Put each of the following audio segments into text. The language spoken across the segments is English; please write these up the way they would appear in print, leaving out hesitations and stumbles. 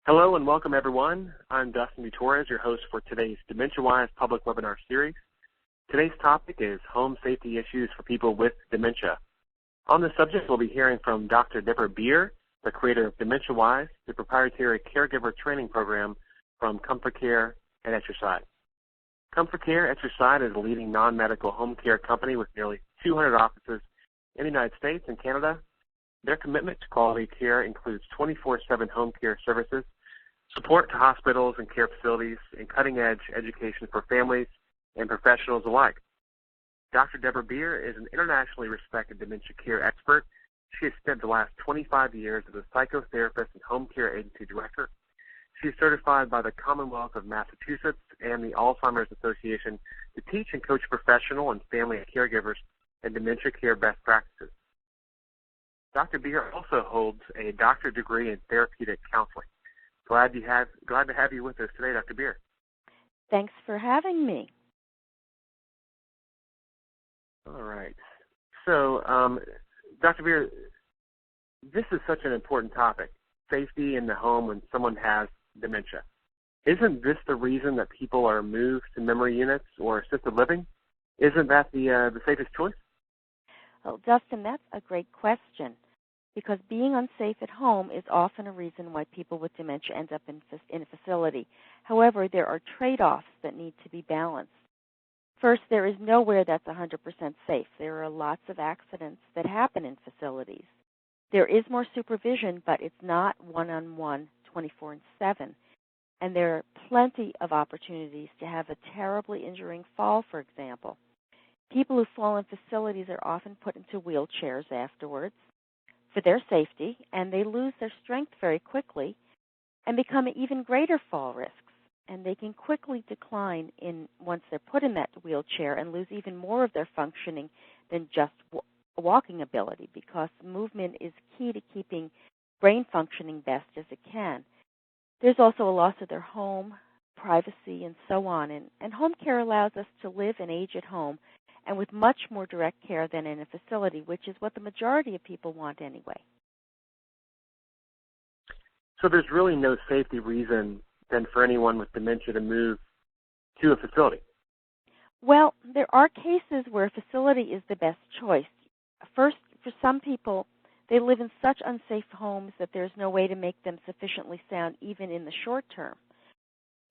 Hello and welcome, everyone. I'm Dustin Torres, your host for today's DementiaWise public webinar series. Today's topic is home safety issues for people with dementia. On this subject, we'll be hearing from Dr. Deborah Beer, the creator of DementiaWise, the proprietary caregiver training program from ComForCare and Exercise. ComForCare Exercise is a leading non-medical home care company with nearly 200 offices in the United States and Canada. Their commitment to quality care includes 24/7 home care services, support to hospitals and care facilities, and cutting-edge education for families and professionals alike. Dr. Deborah Beer is an internationally respected dementia care expert. She has spent the last 25 years as a psychotherapist and home care agency director. She is certified by the Commonwealth of Massachusetts and the Alzheimer's Association to teach and coach professional and family caregivers in dementia care best practices. Dr. Beer also holds a doctorate degree in therapeutic counseling. Glad to have you with us today, Dr. Beer. Thanks for having me. All right. So, Dr. Beer, this is such an important topic, safety in the home when someone has dementia. Isn't this the reason that people are moved to memory units or assisted living? Isn't that the safest choice? Well, Dustin, that's a great question, because being unsafe at home is often a reason why people with dementia end up in a facility. However, there are trade-offs that need to be balanced. First, there is nowhere that's 100% safe. There are lots of accidents that happen in facilities. There is more supervision, but it's not one-on-one 24/7. And there are plenty of opportunities to have a terribly injuring fall, for example. People who fall in facilities are often put into wheelchairs afterwards for their safety, and they lose their strength very quickly and become even greater fall risks. And they can quickly decline once they're put in that wheelchair and lose even more of their functioning than just walking ability, because movement is key to keeping brain functioning best as it can. There's also a loss of their home, privacy, and so on. And home care allows us to live and age at home and with much more direct care than in a facility, which is what the majority of people want anyway. So there's really no safety reason then for anyone with dementia to move to a facility? Well, there are cases where a facility is the best choice. First, for some people, they live in such unsafe homes that there's no way to make them sufficiently sound even in the short term.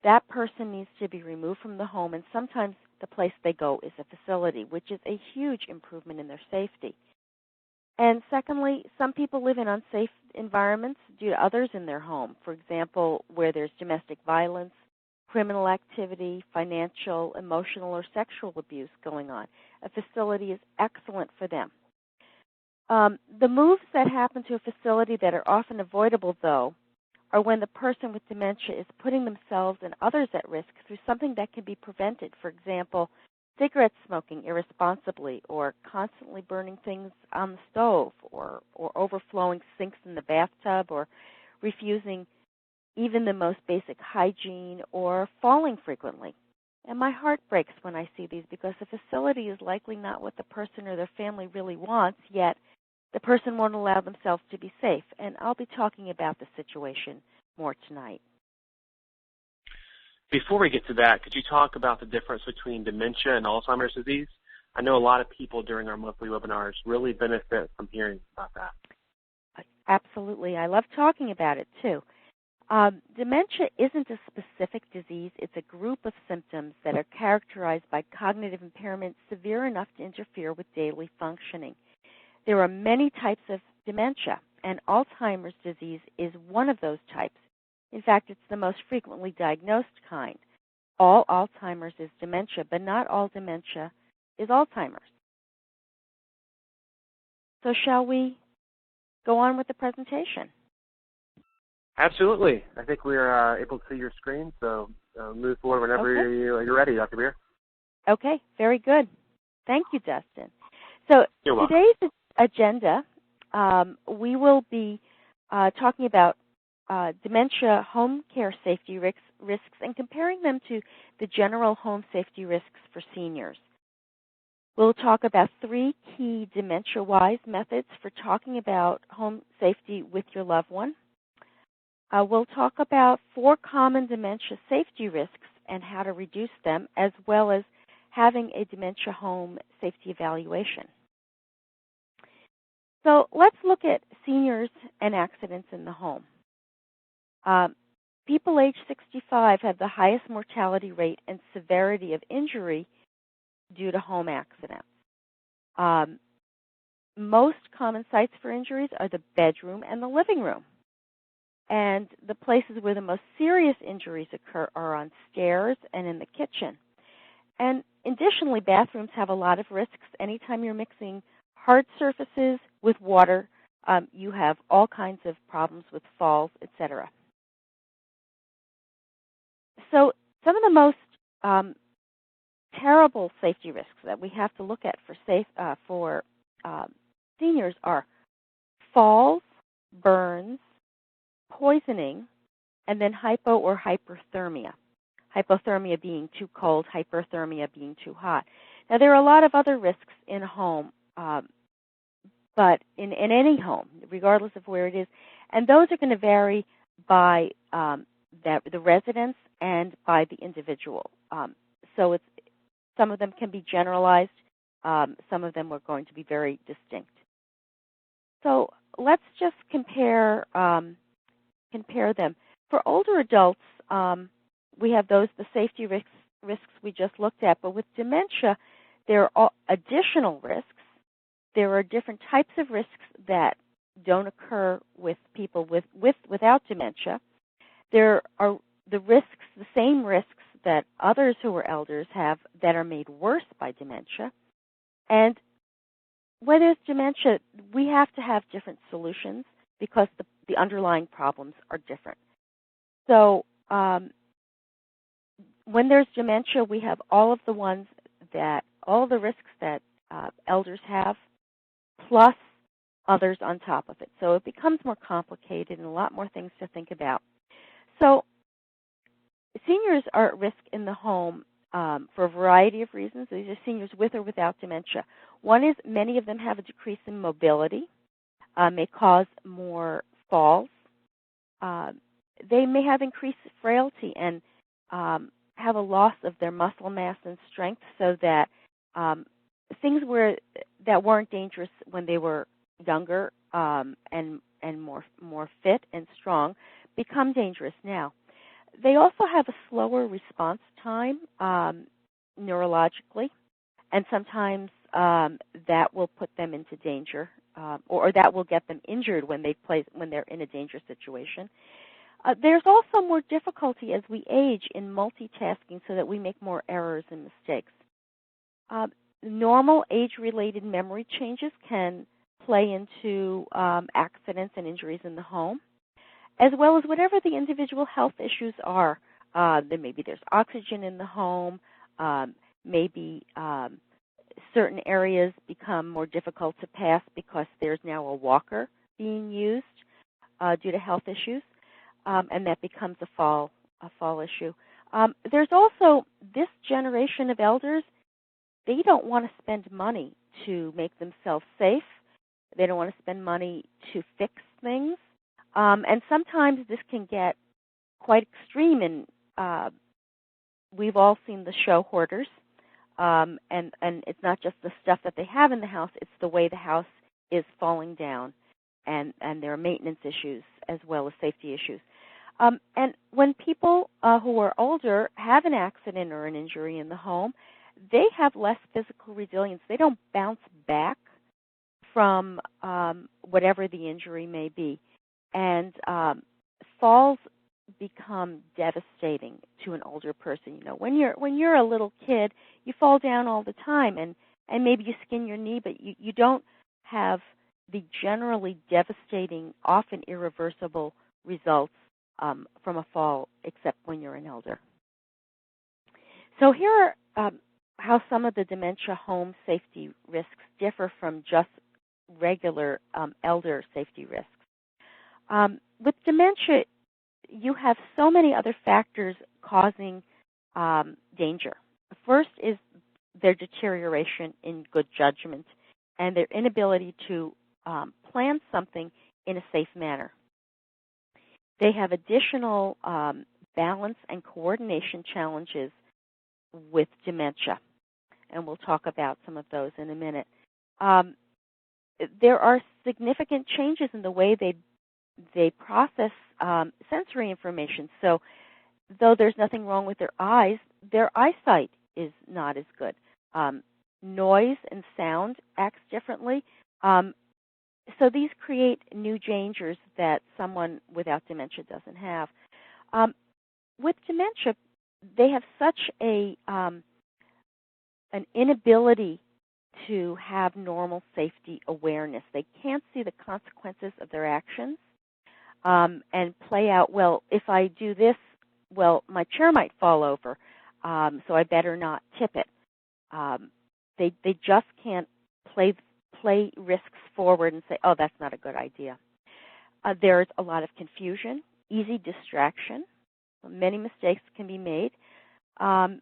That person needs to be removed from the home, and sometimes the place they go is a facility, which is a huge improvement in their safety. And secondly, some people live in unsafe environments due to others in their home. For example, where there's domestic violence, criminal activity, financial, emotional, or sexual abuse going on. A facility is excellent for them. The moves that happen to a facility that are often avoidable, though, are when the person with dementia is putting themselves and others at risk through something that can be prevented. For example, cigarette smoking irresponsibly, or constantly burning things on the stove, or overflowing sinks in the bathtub, or refusing even the most basic hygiene, or falling frequently. And my heart breaks when I see these, because the facility is likely not what the person or their family really wants, yet the person won't allow themselves to be safe. And I'll be talking about the situation more tonight. Before we get to that, could you talk about the difference between dementia and Alzheimer's disease? I know a lot of people during our monthly webinars really benefit from hearing about that. Absolutely. I love talking about it, too. Dementia isn't a specific disease. It's a group of symptoms that are characterized by cognitive impairment severe enough to interfere with daily functioning. There are many types of dementia, and Alzheimer's disease is one of those types. In fact, it's the most frequently diagnosed kind. All Alzheimer's is dementia, but not all dementia is Alzheimer's. So shall we go on with the presentation? Absolutely. I think we're able to see your screen, so move forward whenever you're ready, Dr. Beer. Okay, very good. Thank you, Dustin. So today's agenda, we will be talking about dementia home care safety risks and comparing them to the general home safety risks for seniors. We'll talk about 3 key DementiaWise methods for talking about home safety with your loved one. We'll talk about 4 common dementia safety risks and how to reduce them, as well as having a dementia home safety evaluation. So let's look at seniors and accidents in the home. People age 65 have the highest mortality rate and severity of injury due to home accidents. Most common sites for injuries are the bedroom and the living room. And the places where the most serious injuries occur are on stairs and in the kitchen. And additionally, bathrooms have a lot of risks. Anytime you're mixing hard surfaces with water, you have all kinds of problems with falls, etc. So some of the most terrible safety risks that we have to look at for seniors are falls, burns, poisoning, and then hypo or hyperthermia. Hypothermia being too cold, hyperthermia being too hot. Now, there are a lot of other risks in a home, but in any home, regardless of where it is, and those are going to vary by the residence and by the individual. So some of them can be generalized. Some of them are going to be very distinct. So let's just compare them. For older adults, we have the safety risks we just looked at, but with dementia, there are additional risks. There are different types of risks that don't occur with people without dementia. There are the same risks that others who are elders have that are made worse by dementia. And when there's dementia, we have to have different solutions because the underlying problems are different. So when there's dementia, we have all the risks that elders have, plus others on top of it. So it becomes more complicated and a lot more things to think about. So seniors are at risk in the home for a variety of reasons. These are seniors with or without dementia. One is many of them have a decrease in mobility, may cause more falls. They may have increased frailty and have a loss of their muscle mass and strength, so that things that weren't dangerous when they were younger and more fit and strong become dangerous now. They also have a slower response time neurologically, and sometimes that will put them into danger, or that will get them injured when they're in a dangerous situation. There's also more difficulty as we age in multitasking, so that we make more errors and mistakes. Normal age-related memory changes can play into accidents and injuries in the home, as well as whatever the individual health issues are. Maybe there's oxygen in the home, maybe certain areas become more difficult to pass because there's now a walker being used due to health issues, and that becomes a fall issue. There's also this generation of elders. They don't want to spend money to make themselves safe. They don't want to spend money to fix things. And sometimes this can get quite extreme, and we've all seen the show Hoarders. And it's not just the stuff that they have in the house, it's the way the house is falling down. And there are maintenance issues as well as safety issues. And when people who are older have an accident or an injury in the home, they have less physical resilience. They don't bounce back from whatever the injury may be. And falls become devastating to an older person. You know, when you're a little kid, you fall down all the time, and maybe you skin your knee, but you don't have the generally devastating, often irreversible results from a fall, except when you're an elder. So here are how some of the dementia home safety risks differ from just regular elder safety risks. With dementia, you have so many other factors causing danger. First is their deterioration in good judgment and their inability to plan something in a safe manner. They have additional balance and coordination challenges with dementia, and we'll talk about some of those in a minute. There are significant changes in the way they process sensory information. So though there's nothing wrong with their eyes, their eyesight is not as good. Noise and sound acts differently. So these create new dangers that someone without dementia doesn't have. With dementia, they have such an inability to have normal safety awareness. They can't see the consequences of their actions and play out, well, if I do this, well, my chair might fall over, so I better not tip it. They just can't play risks forward and say, oh, that's not a good idea. There's a lot of confusion, easy distraction. Many mistakes can be made, and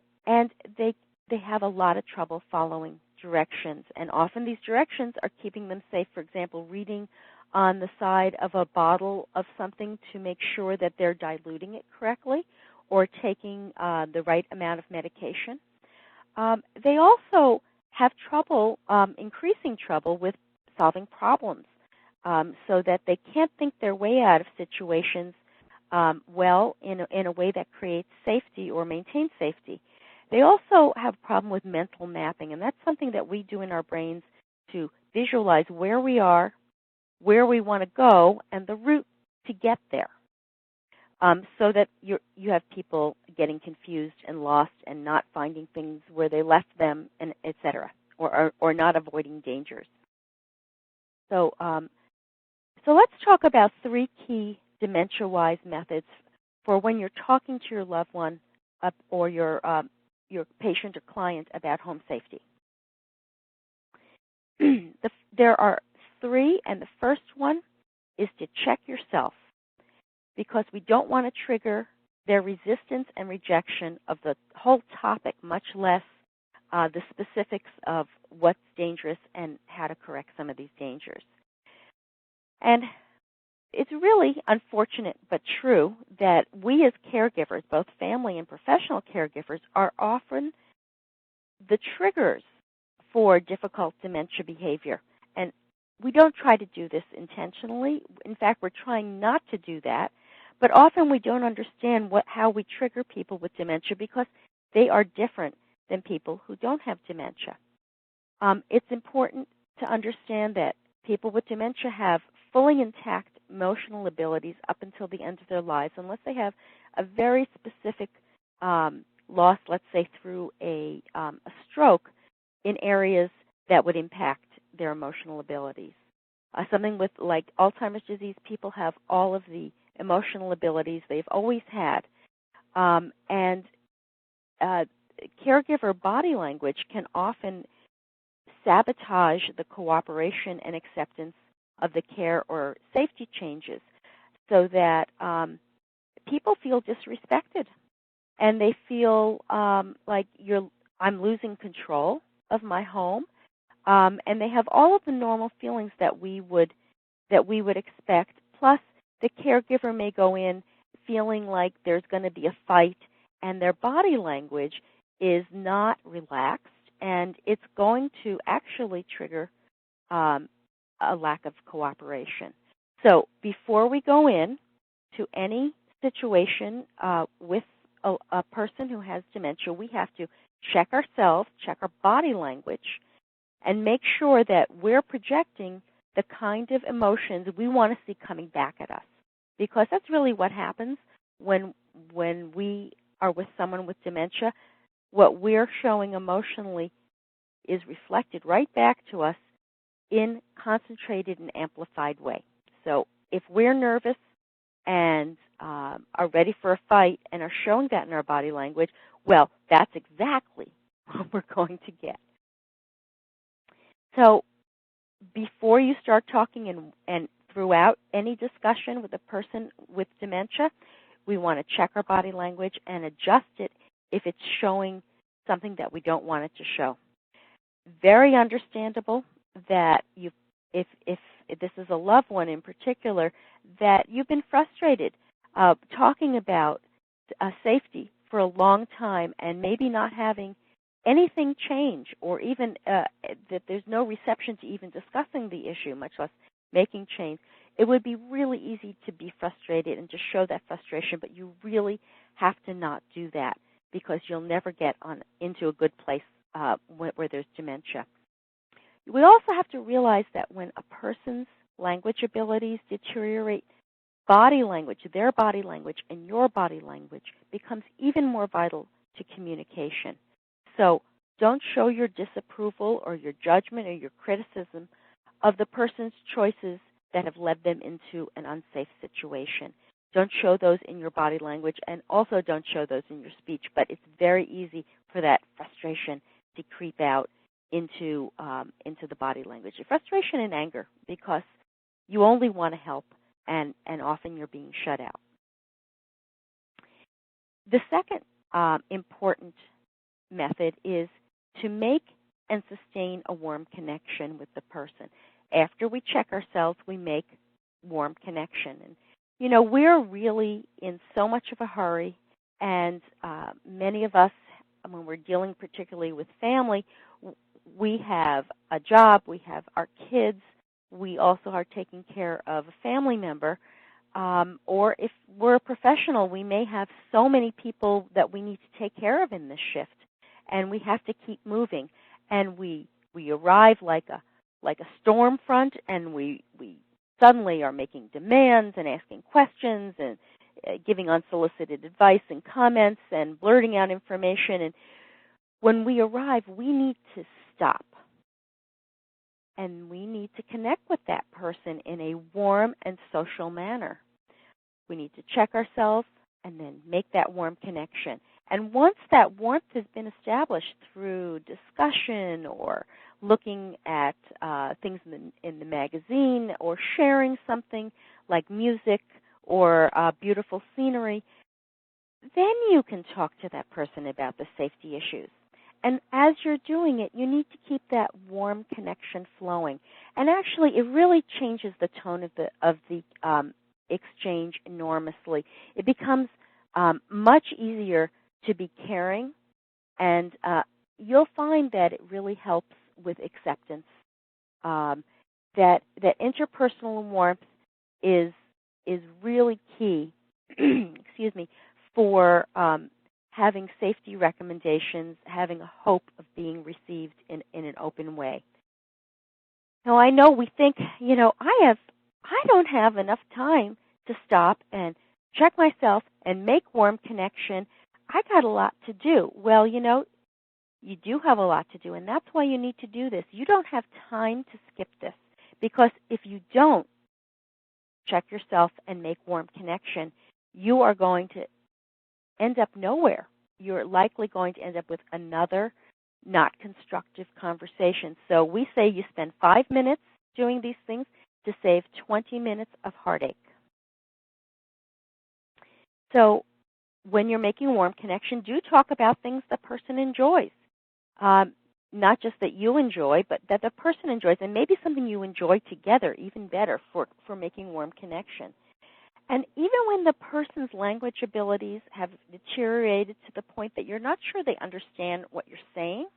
they have a lot of trouble following directions, and often these directions are keeping them safe. For example, reading on the side of a bottle of something to make sure that they're diluting it correctly or taking the right amount of medication. They also have trouble, increasing trouble with solving problems, so that they can't think their way out of situations well in a way that creates safety or maintains safety. They also have a problem with mental mapping, and that's something that we do in our brains to visualize where we are, where we want to go, and the route to get there, so that you have people getting confused and lost and not finding things where they left them, and et cetera, or not avoiding dangers. So let's talk about 3 key DementiaWise methods for when you're talking to your loved one or your patient or client about home safety. There are 3, and the first one is to check yourself, because we don't want to trigger their resistance and rejection of the whole topic, much less the specifics of what's dangerous and how to correct some of these dangers. And it's really unfortunate but true that we as caregivers, both family and professional caregivers, are often the triggers for difficult dementia behavior. And we don't try to do this intentionally. In fact, we're trying not to do that. But often we don't understand how we trigger people with dementia because they are different than people who don't have dementia. It's important to understand that people with dementia have fully intact emotional abilities up until the end of their lives, unless they have a very specific loss, let's say through a stroke, in areas that would impact their emotional abilities. Something with like Alzheimer's disease, people have all of the emotional abilities they've always had. And caregiver body language can often sabotage the cooperation and acceptance of the care or safety changes, so that people feel disrespected and they feel like I'm losing control of my home, and they have all of the normal feelings that we would expect. Plus, the caregiver may go in feeling like there's going to be a fight, and their body language is not relaxed, and it's going to actually trigger a lack of cooperation. So before we go in to any situation with a person who has dementia, we have to check ourselves, check our body language, and make sure that we're projecting the kind of emotions we want to see coming back at us. Because that's really what happens when we are with someone with dementia. What we're showing emotionally is reflected right back to us in concentrated and amplified way. So if we're nervous and are ready for a fight and are showing that in our body language, well, that's exactly what we're going to get. So before you start talking and throughout any discussion with a person with dementia, we want to check our body language and adjust it if it's showing something that we don't want it to show. Very understandable that if this is a loved one in particular, that you've been frustrated talking about safety for a long time and maybe not having anything change, or even that there's no reception to even discussing the issue, much less making change, it would be really easy to be frustrated and to show that frustration, but you really have to not do that because you'll never get into a good place where there's dementia. We also have to realize that when a person's language abilities deteriorate, body language, their body language, and your body language becomes even more vital to communication. So don't show your disapproval or your judgment or your criticism of the person's choices that have led them into an unsafe situation. Don't show those in your body language, and also don't show those in your speech, but it's very easy for that frustration to creep out into the body language. Frustration and anger, because you only want to help, and often you're being shut out. The second important method is to make and sustain a warm connection with the person. After we check ourselves, we make warm connection. And, we're really in so much of a hurry, and many of us, when we're dealing particularly with family, we have a job, we have our kids, we also are taking care of a family member, or if we're a professional, we may have so many people that we need to take care of in this shift, and we have to keep moving. And we arrive like a storm front, and we suddenly are making demands and asking questions and giving unsolicited advice and comments and blurting out information. And when we arrive, we need to stop, and we need to connect with that person in a warm and social manner. We need to check ourselves and then make that warm connection. And once that warmth has been established through discussion or looking at things in the magazine or sharing something like music or beautiful scenery, then you can talk to that person about the safety issues. And as you're doing it, you need to keep that warm connection flowing. And actually, it really changes the tone of the exchange enormously. It becomes much easier to be caring, and you'll find that it really helps with acceptance. That interpersonal warmth is really key. Excuse me, for having safety recommendations, having a hope of being received in an open way. Now, I know we think, I don't have enough time to stop and check myself and make warm connection. I got a lot to do. Well, you do have a lot to do, and that's why you need to do this. You don't have time to skip this, because if you don't check yourself and make warm connection, you are going to end up nowhere. You're likely going to end up with another not constructive conversation. So we say you spend 5 minutes doing these things to save 20 minutes of heartache. So when you're making warm connection, do talk about things the person enjoys. Not just that you enjoy, but that the person enjoys, and maybe something you enjoy together, even better for making warm connection. And even when the person's language abilities have deteriorated to the point that you're not sure they understand what you're saying,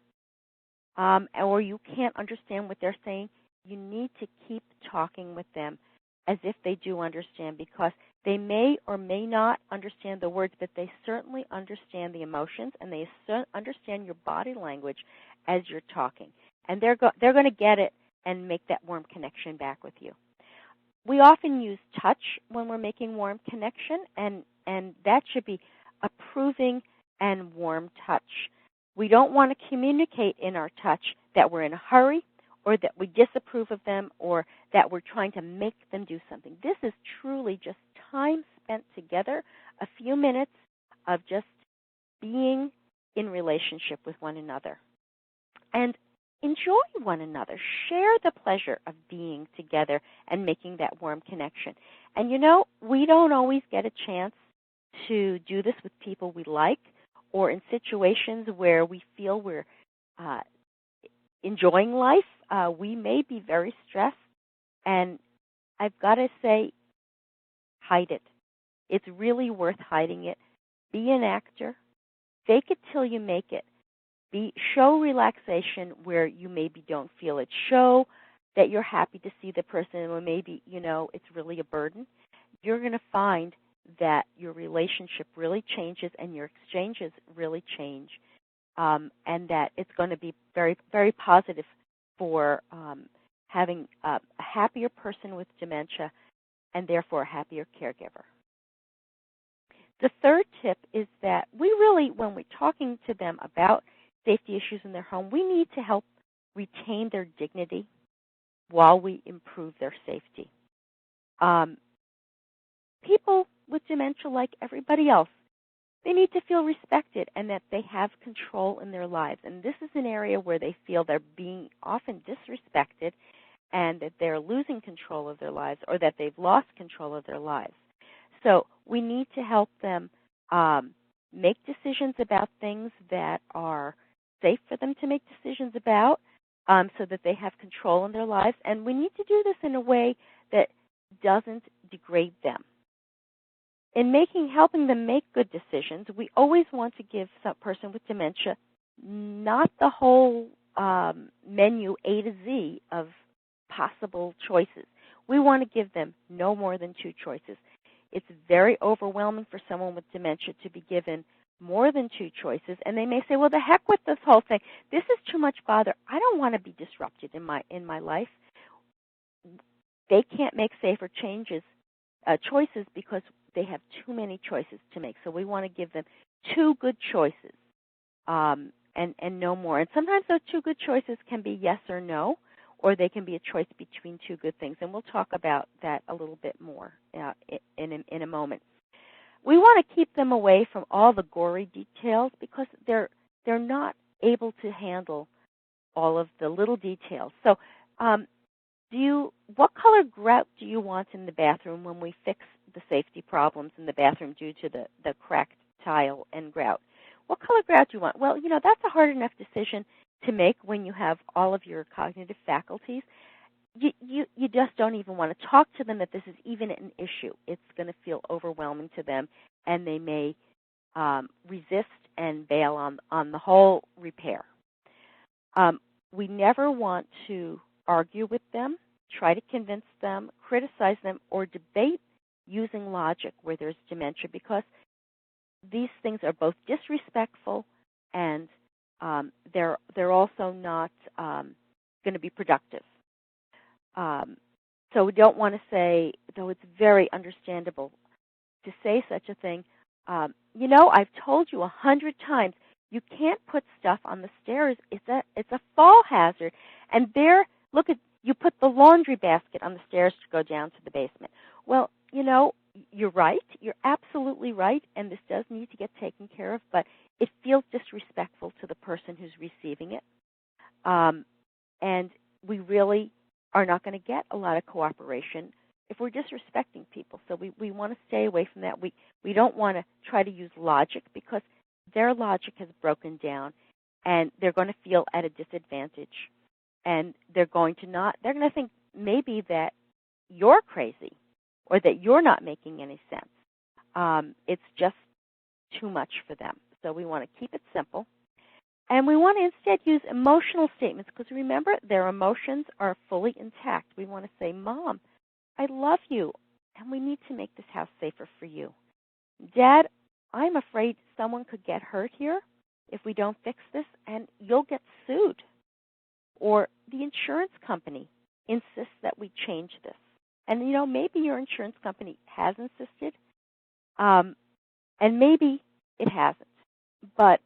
or you can't understand what they're saying, you need to keep talking with them as if they do understand, because they may or may not understand the words, but they certainly understand the emotions, and they understand your body language as you're talking. And they're going to get it and make that warm connection back with you. We often use touch when we're making warm connection, and that should be approving and warm touch. We don't want to communicate in our touch that we're in a hurry, or that we disapprove of them, or that we're trying to make them do something. This is truly just time spent together, a few minutes of just being in relationship with one another. And enjoy one another. Share the pleasure of being together and making that warm connection. And we don't always get a chance to do this with people we like, or in situations where we feel we're enjoying life. We may be very stressed, and I've got to say, hide it. It's really worth hiding it. Be an actor. Fake it till you make it. Show relaxation where you maybe don't feel it. Show that you're happy to see the person when maybe, it's really a burden. You're going to find that your relationship really changes and your exchanges really change, and that it's going to be very, very positive for having a happier person with dementia and therefore a happier caregiver. The third tip is that we really, when we're talking to them about safety issues in their home, we need to help retain their dignity while we improve their safety. People with dementia, like everybody else, they need to feel respected and that they have control in their lives. And this is an area where they feel they're being often disrespected and that they're losing control of their lives or that they've lost control of their lives. So we need to help them make decisions about things that are safe for them to make decisions about, so that they have control in their lives. And we need to do this in a way that doesn't degrade them. In helping them make good decisions, we always want to give some person with dementia not the whole menu A to Z of possible choices. We want to give them no more than 2 choices. It's very overwhelming for someone with dementia to be given more than 2 choices, and they may say, well, the heck with this whole thing. This is too much bother. I don't want to be disrupted in my life. They can't make safer choices because they have too many choices to make. So we want to give them 2 good choices, and no more. And sometimes those 2 good choices can be yes or no, or they can be a choice between 2 good things. And we'll talk about that a little bit more in a moment. We want to keep them away from all the gory details because they're not able to handle all of the little details. So what color grout do you want in the bathroom when we fix the safety problems in the bathroom due to the cracked tile and grout? What color grout do you want? Well, that's a hard enough decision to make when you have all of your cognitive faculties. You just don't even want to talk to them that this is even an issue. It's going to feel overwhelming to them, and they may resist and bail on the whole repair. We never want to argue with them, try to convince them, criticize them, or debate using logic where there's dementia, because these things are both disrespectful and they're also not going to be productive. So we don't want to say, though it's very understandable to say such a thing, I've told you 100 times, you can't put stuff on the stairs. It's a fall hazard. And you put the laundry basket on the stairs to go down to the basement. Well, you're right. You're absolutely right, and this does need to get taken care of, but it feels disrespectful to the person who's receiving it. And we really are not going to get a lot of cooperation if we're disrespecting people. So we want to stay away from that. We don't want to try to use logic because their logic has broken down, and they're going to feel at a disadvantage. And they're going to think maybe that you're crazy or that you're not making any sense. It's just too much for them. So we want to keep it simple. And we want to instead use emotional statements because, remember, their emotions are fully intact. We want to say, Mom, I love you, and we need to make this house safer for you. Dad, I'm afraid someone could get hurt here if we don't fix this, and you'll get sued. Or the insurance company insists that we change this. And, maybe your insurance company has insisted, and maybe it hasn't. But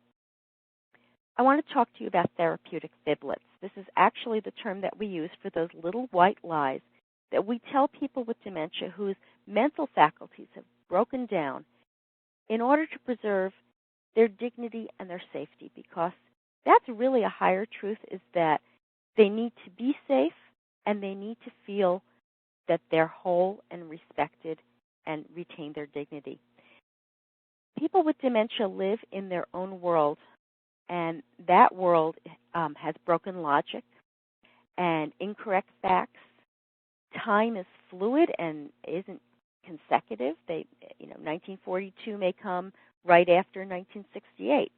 I want to talk to you about therapeutic fiblets. This is actually the term that we use for those little white lies that we tell people with dementia whose mental faculties have broken down in order to preserve their dignity and their safety, because that's really a higher truth, is that they need to be safe and they need to feel that they're whole and respected and retain their dignity. People with dementia live in their own world, and that world has broken logic and incorrect facts. Time is fluid and isn't consecutive. 1942 may come right after 1968.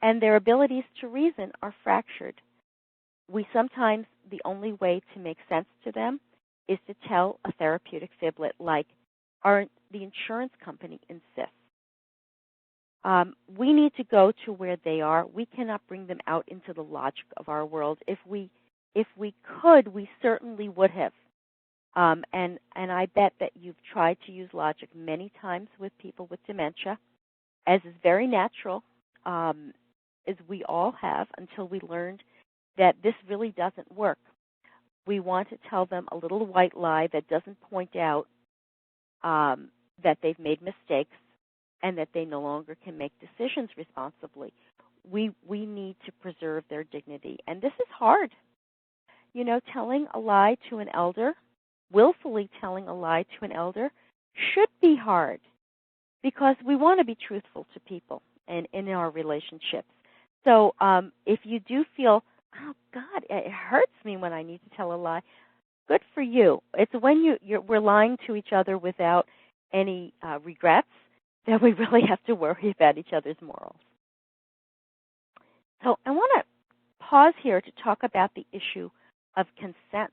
And their abilities to reason are fractured. Sometimes the only way to make sense to them is to tell a therapeutic fiblet like the insurance company insists. We need to go to where they are. We cannot bring them out into the logic of our world. If we could, we certainly would have. And I bet that you've tried to use logic many times with people with dementia, as is very natural, as we all have, until we learned that this really doesn't work. We want to tell them a little white lie that doesn't point out that they've made mistakes and that they no longer can make decisions responsibly. We need to preserve their dignity. And this is hard. Telling a lie to an elder, willfully telling a lie to an elder, should be hard because we want to be truthful to people and in our relationships. So if you do feel, oh, God, it hurts me when I need to tell a lie, good for you. It's when we're lying to each other without any regrets that we really have to worry about each other's morals. So I want to pause here to talk about the issue of consent.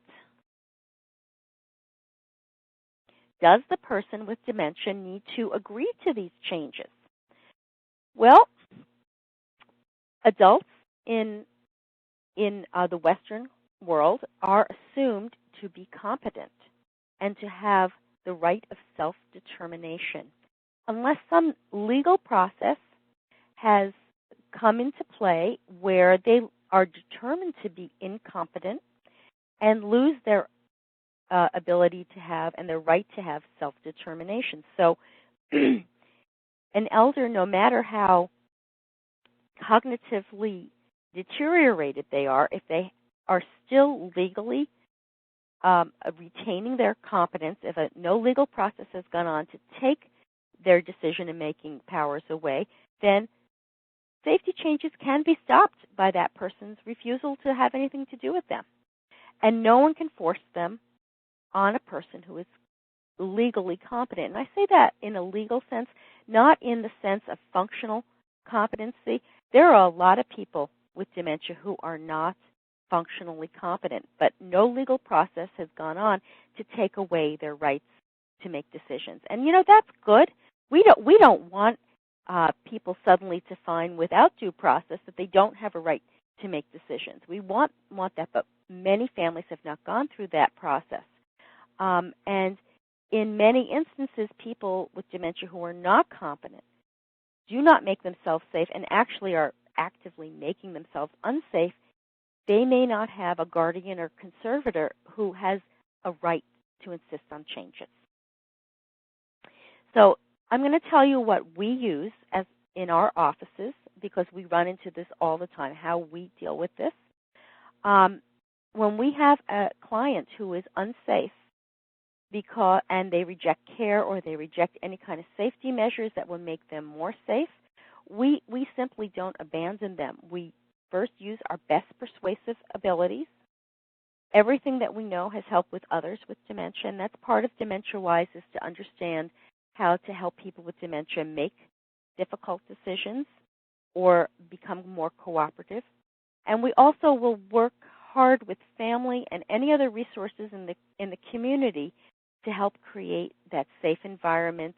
Does the person with dementia need to agree to these changes? Well, adults in the Western world are assumed to be competent and to have the right of self-determination, unless some legal process has come into play where they are determined to be incompetent and lose their ability to have and their right to have self-determination. So an elder, no matter how cognitively deteriorated they are, if they are still legally retaining their competence, if no legal process has gone on to take their decision-making powers away, then safety changes can be stopped by that person's refusal to have anything to do with them. And no one can force them on a person who is legally competent. And I say that in a legal sense, not in the sense of functional competency. There are a lot of people with dementia who are not functionally competent, but no legal process has gone on to take away their rights to make decisions. And that's good. We don't want people suddenly to find without due process that they don't have a right to make decisions. We want that, but many families have not gone through that process. And in many instances, people with dementia who are not competent do not make themselves safe and actually are actively making themselves unsafe. They may not have a guardian or conservator who has a right to insist on changes. So I'm going to tell you what we use as in our offices, because we run into this all the time, how we deal with this. When we have a client who is unsafe and they reject care or they reject any kind of safety measures that will make them more safe, we simply don't abandon them. We first use our best persuasive abilities. Everything that we know has helped with others with dementia, and that's part of DementiaWise, is to understand how to help people with dementia make difficult decisions or become more cooperative. And we also will work hard with family and any other resources in the community to help create that safe environment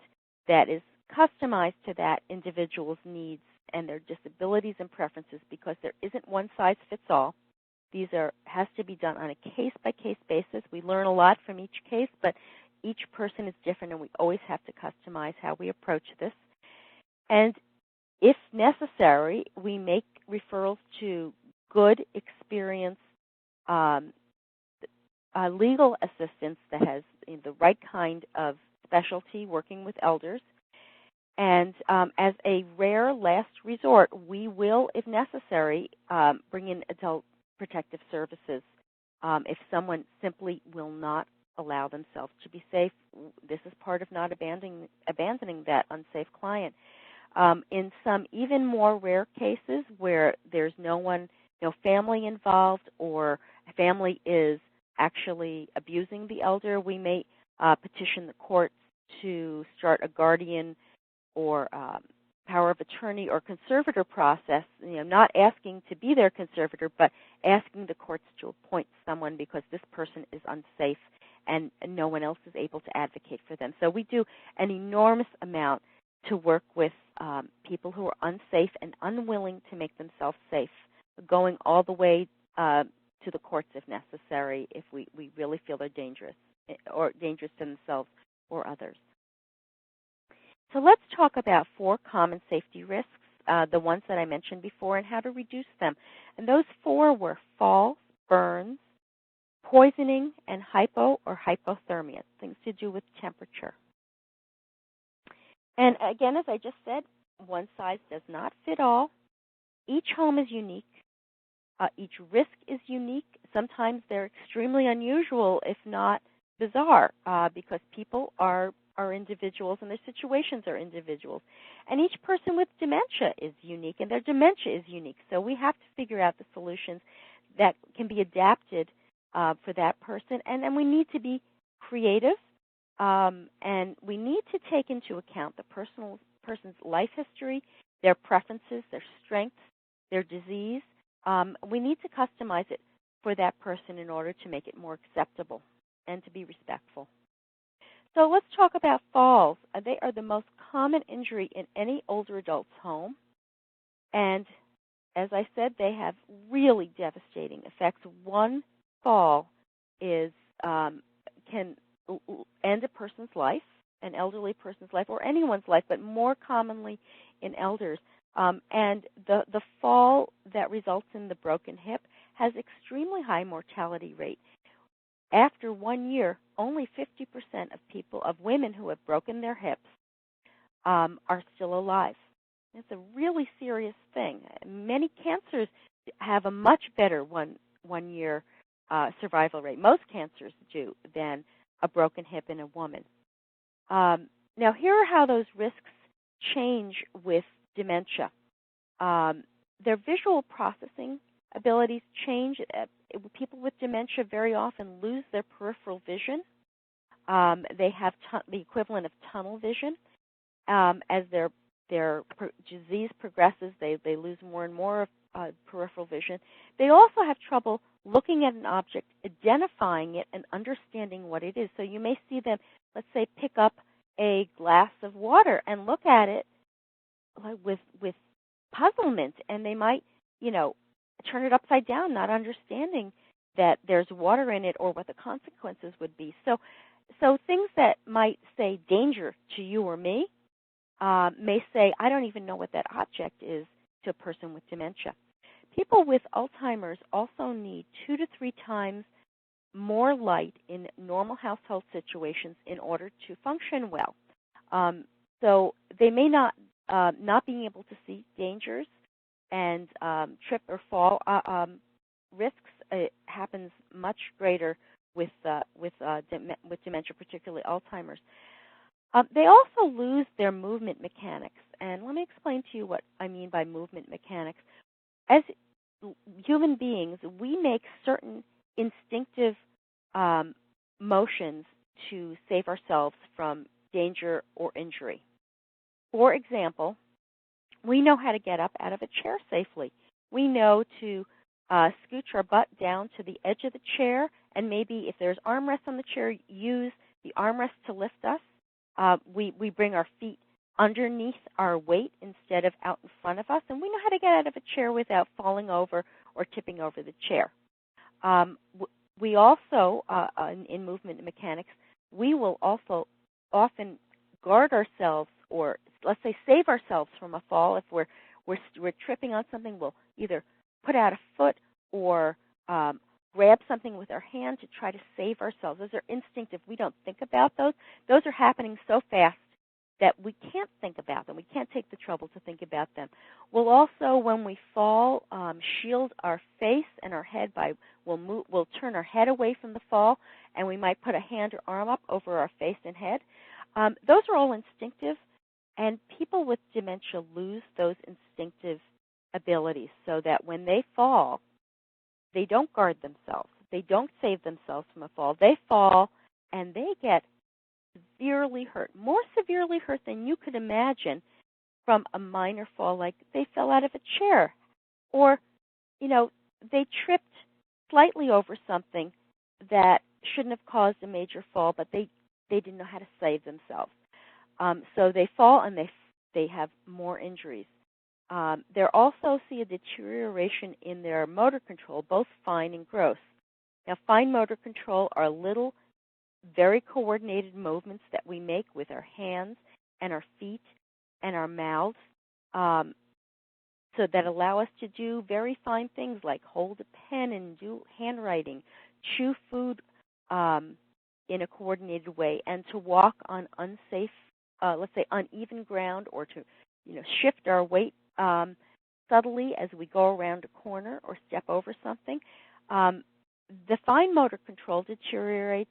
that is customized to that individual's needs and their disabilities and preferences, because there isn't one size fits all. These has to be done on a case-by-case basis. We learn a lot from each case, but each person is different, and we always have to customize how we approach this. And if necessary, we make referrals to good, experienced legal assistance that has the right kind of specialty working with elders. And as a rare last resort, we will, if necessary, bring in adult protective services. If someone simply will not allow themselves to be safe, this is part of not abandoning that unsafe client. In some even more rare cases where there's no family involved, or a family is actually abusing the elder, we may petition the courts to start a guardian or power of attorney or conservator process, not asking to be their conservator, but asking the courts to appoint someone because this person is unsafe and no one else is able to advocate for them. So we do an enormous amount to work with people who are unsafe and unwilling to make themselves safe, going all the way to the courts if necessary, if we really feel they're dangerous or dangerous to themselves or others. So let's talk about 4 common safety risks, the ones that I mentioned before, and how to reduce them. And those 4 were falls, burns, poisoning, and hypo or hypothermia, things to do with temperature. And again, as I just said, one size does not fit all. Each home is unique. Each risk is unique. Sometimes they're extremely unusual, if not bizarre, because people are individuals and their situations are individuals. And each person with dementia is unique and their dementia is unique. So we have to figure out the solutions that can be adapted for that person. And then we need to be creative and we need to take into account the person's life history, their preferences, their strengths, their disease. We need to customize it for that person in order to make it more acceptable and to be respectful. So let's talk about falls. They are the most common injury in any older adult's home. And as I said, they have really devastating effects. One fall can end a person's life, an elderly person's life, or anyone's life, but more commonly in elders. And the fall that results in the broken hip has extremely high mortality rate. After 1 year, only 50% of women who have broken their hips are still alive. It's a really serious thing. Many cancers have a much better one year survival rate. Most cancers do than a broken hip in a woman. Now, here are how those risks change with dementia. Their visual processing abilities change. People with dementia very often lose their peripheral vision. They have the equivalent of tunnel vision. As their disease progresses, they lose more and more of peripheral vision. They also have trouble looking at an object, identifying it, and understanding what it is. So you may see them, let's say, pick up a glass of water and look at it with puzzlement, and they might, turn it upside down, not understanding that there's water in it or what the consequences would be. So things that might say danger to you or me may say, I don't even know what that object is to a person with dementia. People with Alzheimer's also need 2 to 3 times more light in normal household situations in order to function well. So they may not being able to see dangers and trip or fall risks happens much greater with dementia, particularly Alzheimer's. They also lose their movement mechanics, and let me explain to you what I mean by movement mechanics. As human beings, we make certain instinctive motions to save ourselves from danger or injury. For example, we know how to get up out of a chair safely. We know to scooch our butt down to the edge of the chair, and maybe if there's armrests on the chair, use the armrest to lift us. We bring our feet underneath our weight instead of out in front of us, and we know how to get out of a chair without falling over or tipping over the chair. We also, in movement mechanics, we will also often guard ourselves, or let's say save ourselves from a fall. If we're tripping on something, we'll either put out a foot or grab something with our hand to try to save ourselves. Those are instinctive. We don't think about those. Those are happening so fast that we can't think about them. We can't take the trouble to think about them. We'll also, when we fall, shield our face and our head by we'll turn our head away from the fall, and we might put a hand or arm up over our face and head. Those are all instinctive, and people with dementia lose those instinctive abilities so that when they fall, they don't guard themselves. They don't save themselves from a fall. They fall, and they get severely hurt, more severely hurt than you could imagine from a minor fall, like they fell out of a chair, or, they tripped slightly over something that shouldn't have caused a major fall, but they didn't know how to save themselves. So they fall and they have more injuries. They also see a deterioration in their motor control, both fine and gross. Now, fine motor control are little, very coordinated movements that we make with our hands and our feet and our mouths, so that allow us to do very fine things like hold a pen and do handwriting, chew food in a coordinated way, and to walk on unsafe, let's say uneven ground, or to shift our weight subtly as we go around a corner or step over something. The fine motor control deteriorates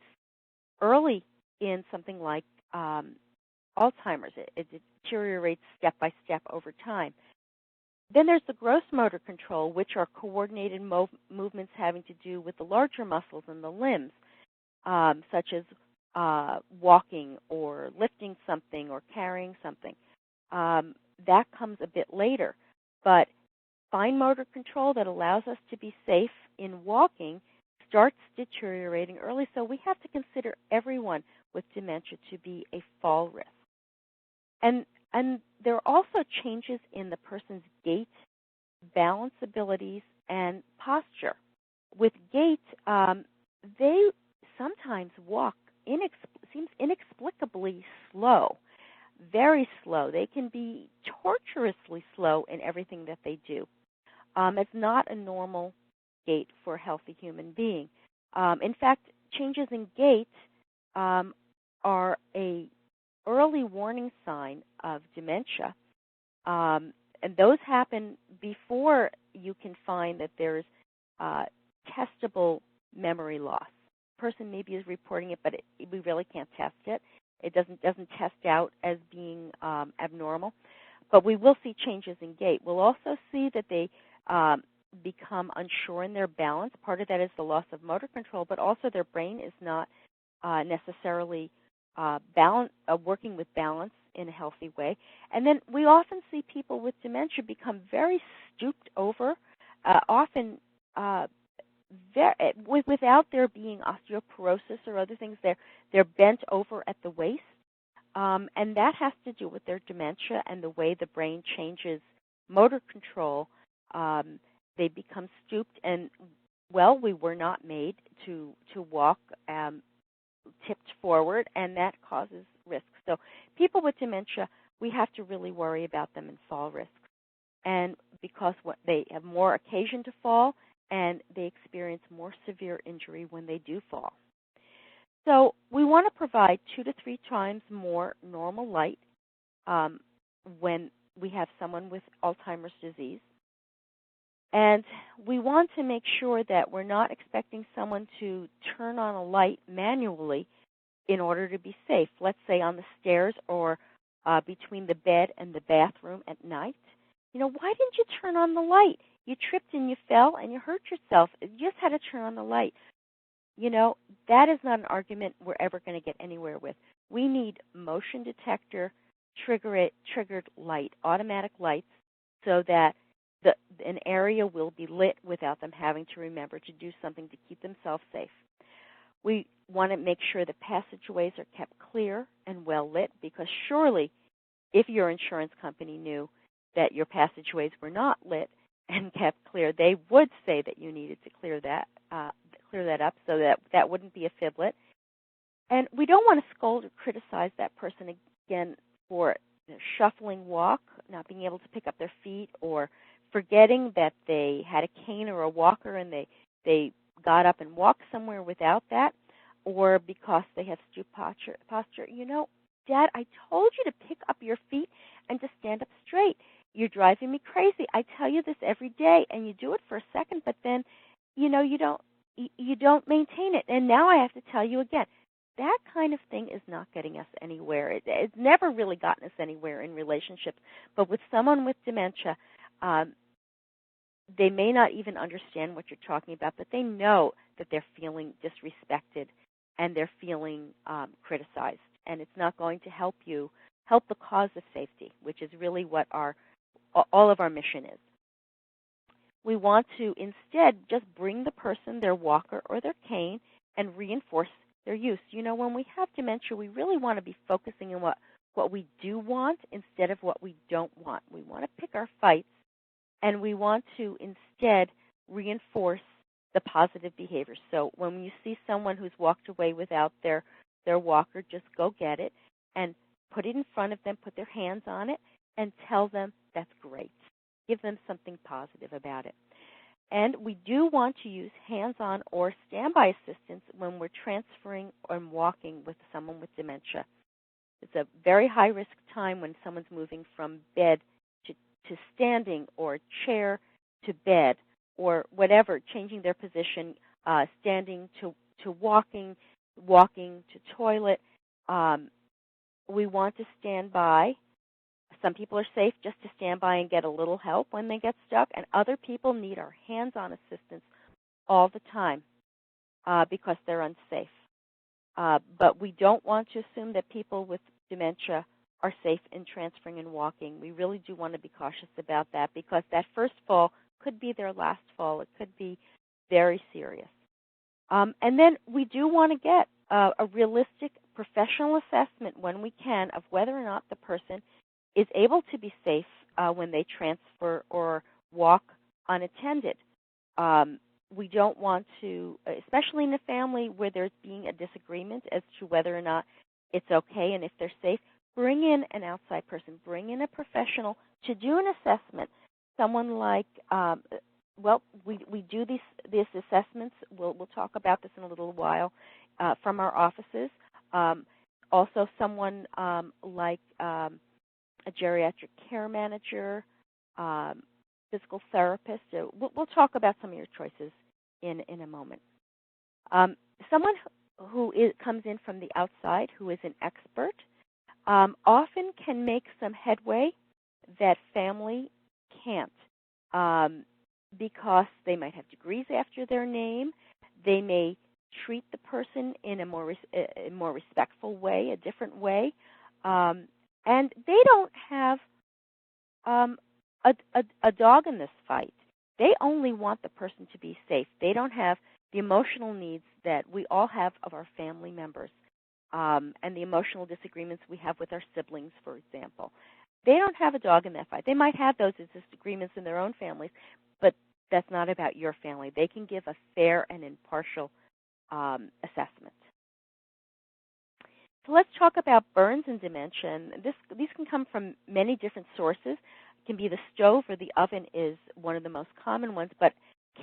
early in something like Alzheimer's. It deteriorates step by step over time. Then there's the gross motor control, which are coordinated movements having to do with the larger muscles in the limbs, such as walking or lifting something or carrying something. That comes a bit later. But fine motor control that allows us to be safe in walking starts deteriorating early, so we have to consider everyone with dementia to be a fall risk. And there are also changes in the person's gait, balance abilities, and posture. With gait, they sometimes walk seems inexplicably slow, very slow. They can be torturously slow in everything that they do. It's not a normal gait for a healthy human being. In fact, changes in gait are a early warning sign of dementia, and those happen before you can find that there's testable memory loss. The person maybe is reporting it, but we really can't test it. It doesn't test out as being abnormal, but we will see changes in gait. We'll also see that they become unsure in their balance. Part of that is the loss of motor control, but also their brain is not necessarily working with balance in a healthy way. And then we often see people with dementia become very stooped over, often without there being osteoporosis or other things. They're bent over at the waist, and that has to do with their dementia and the way the brain changes motor control. They become stooped, and we were not made to walk tipped forward, and that causes risks. So people with dementia, we have to really worry about them in fall risks, and because they have more occasion to fall, and they experience more severe injury when they do fall. So we want to provide 2 to 3 times more normal light when we have someone with Alzheimer's disease. And we want to make sure that we're not expecting someone to turn on a light manually in order to be safe, let's say on the stairs or between the bed and the bathroom at night. Why didn't you turn on the light? You tripped and you fell and you hurt yourself. You just had to turn on the light. That is not an argument we're ever going to get anywhere with. We need motion detector, triggered light, automatic lights, so that an area will be lit without them having to remember to do something to keep themselves safe. We want to make sure the passageways are kept clear and well lit, because surely if your insurance company knew that your passageways were not lit and kept clear, they would say that you needed to clear that up so that wouldn't be a fiblet. And we don't want to scold or criticize that person again for shuffling walk, not being able to pick up their feet, or forgetting that they had a cane or a walker and they got up and walked somewhere without that, or because they have stoop posture. Dad, I told you to pick up your feet and to stand up straight. You're driving me crazy. I tell you this every day, and you do it for a second, but then, you don't maintain it. And now I have to tell you again. That kind of thing is not getting us anywhere. It's never really gotten us anywhere in relationships. But with someone with dementia, they may not even understand what you're talking about, but they know that they're feeling disrespected and they're feeling criticized. And it's not going to help the cause of safety, which is really what all of our mission is. We want to instead just bring the person their walker or their cane and reinforce their use. When we have dementia, we really want to be focusing on what we do want instead of what we don't want. We want to pick our fights, and we want to instead reinforce the positive behavior. So when you see someone who's walked away without their walker, just go get it and put it in front of them, put their hands on it, and tell them that's great. Give them something positive about it. And we do want to use hands-on or standby assistance when we're transferring or walking with someone with dementia. It's a very high-risk time when someone's moving from bed to standing or chair to bed or whatever, changing their position, standing to walking to toilet. We want to stand by. Some people are safe just to stand by and get a little help when they get stuck, and other people need our hands-on assistance all the time because they're unsafe. But we don't want to assume that people with dementia are safe in transferring and walking. We really do want to be cautious about that because that first fall could be their last fall. It could be very serious. And then we do want to get a realistic professional assessment when we can of whether or not the person is able to be safe when they transfer or walk unattended. We don't want to, especially in a family where there's being a disagreement as to whether or not it's okay and if they're safe, bring in an outside person, bring in a professional to do an assessment. Someone like, we do these assessments. We'll talk about this in a little while from our offices. Also, someone like a geriatric care manager, physical therapist. We'll talk about some of your choices in a moment. Someone who comes in from the outside, who is an expert, often can make some headway that family can't because they might have degrees after their name. They may treat the person in a more respectful way, a different way, and they don't have a dog in this fight. They only want the person to be safe. They don't have the emotional needs that we all have of our family members and the emotional disagreements we have with our siblings, for example. They don't have a dog in that fight. They might have those disagreements in their own families, but that's not about your family. They can give a fair and impartial assessment. So let's talk about burns and dementia. And these can come from many different sources. It can be the stove or the oven is one of the most common ones, but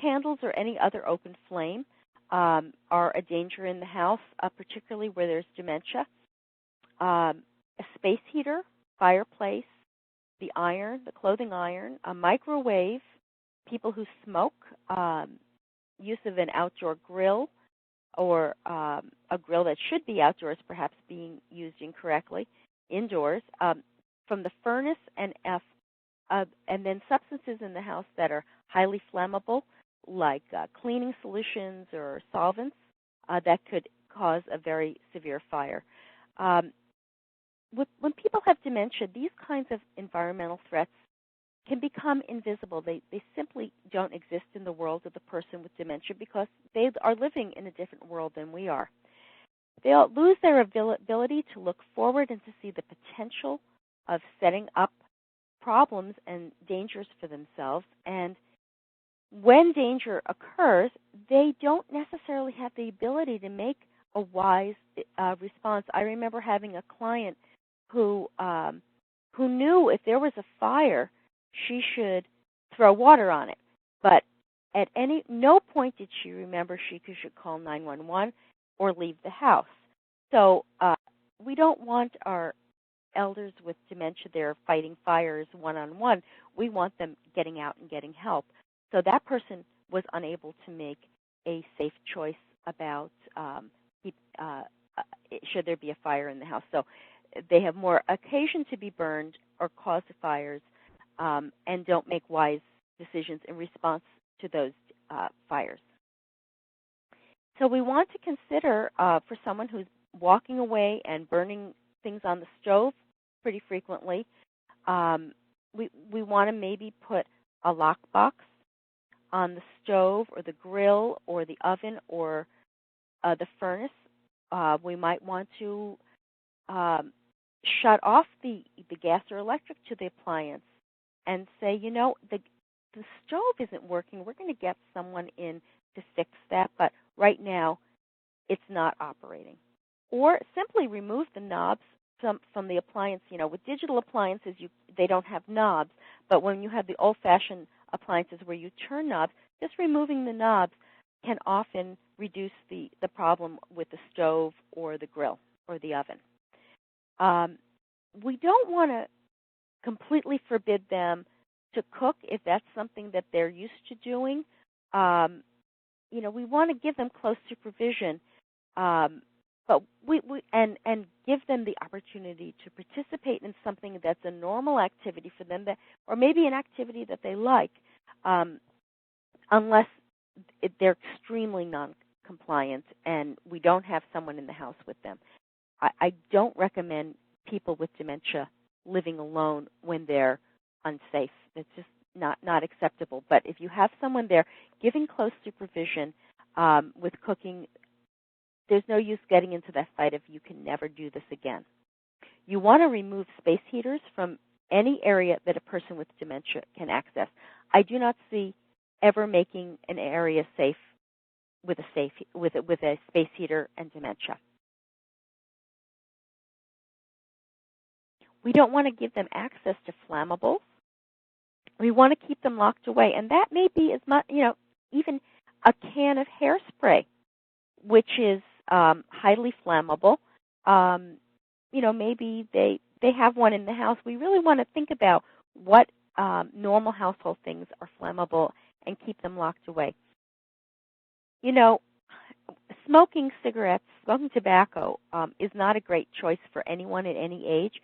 candles or any other open flame are a danger in the house, particularly where there's dementia. A space heater, fireplace, the iron, the clothing iron, a microwave, people who smoke, use of an outdoor grill, or a grill that should be outdoors, perhaps being used incorrectly, indoors, from the furnace, and then substances in the house that are highly flammable, like cleaning solutions or solvents that could cause a very severe fire. When people have dementia, these kinds of environmental threats can become invisible. They simply don't exist in the world of the person with dementia because they are living in a different world than we are. They'll lose their ability to look forward and to see the potential of setting up problems and dangers for themselves. And when danger occurs, they don't necessarily have the ability to make a wise response. I remember having a client who knew if there was a fire, she should throw water on it. But at no point did she remember she should call 911 or leave the house. So we don't want our elders with dementia there fighting fires one-on-one. We want them getting out and getting help. So that person was unable to make a safe choice about should there be a fire in the house. So they have more occasion to be burned or cause fires and don't make wise decisions in response to those fires. So we want to consider for someone who's walking away and burning things on the stove pretty frequently, we want to maybe put a lockbox on the stove or the grill or the oven or the furnace. We might want to shut off the gas or electric to the appliance and say, the stove isn't working. We're going to get someone in to fix that, but right now it's not operating. Or simply remove the knobs from the appliance. With digital appliances, they don't have knobs, but when you have the old-fashioned appliances where you turn knobs, just removing the knobs can often reduce the problem with the stove or the grill or the oven. We don't want to completely forbid them to cook if that's something that they're used to doing. We want to give them close supervision, but we give them the opportunity to participate in something that's a normal activity for them, or maybe an activity that they like, unless they're extremely non-compliant and we don't have someone in the house with them. I don't recommend people with dementia living alone when they're unsafe. It's just not acceptable. But if you have someone there giving close supervision with cooking, there's no use getting into that fight if you can never do this again. You want to remove space heaters from any area that a person with dementia can access. I do not see ever making an area safe with a space heater and dementia. We don't want to give them access to flammables. We want to keep them locked away, and that may be as much, even a can of hairspray, which is highly flammable. Maybe they have one in the house. We really want to think about what normal household things are flammable and keep them locked away. Smoking cigarettes, smoking tobacco is not a great choice for anyone at any age,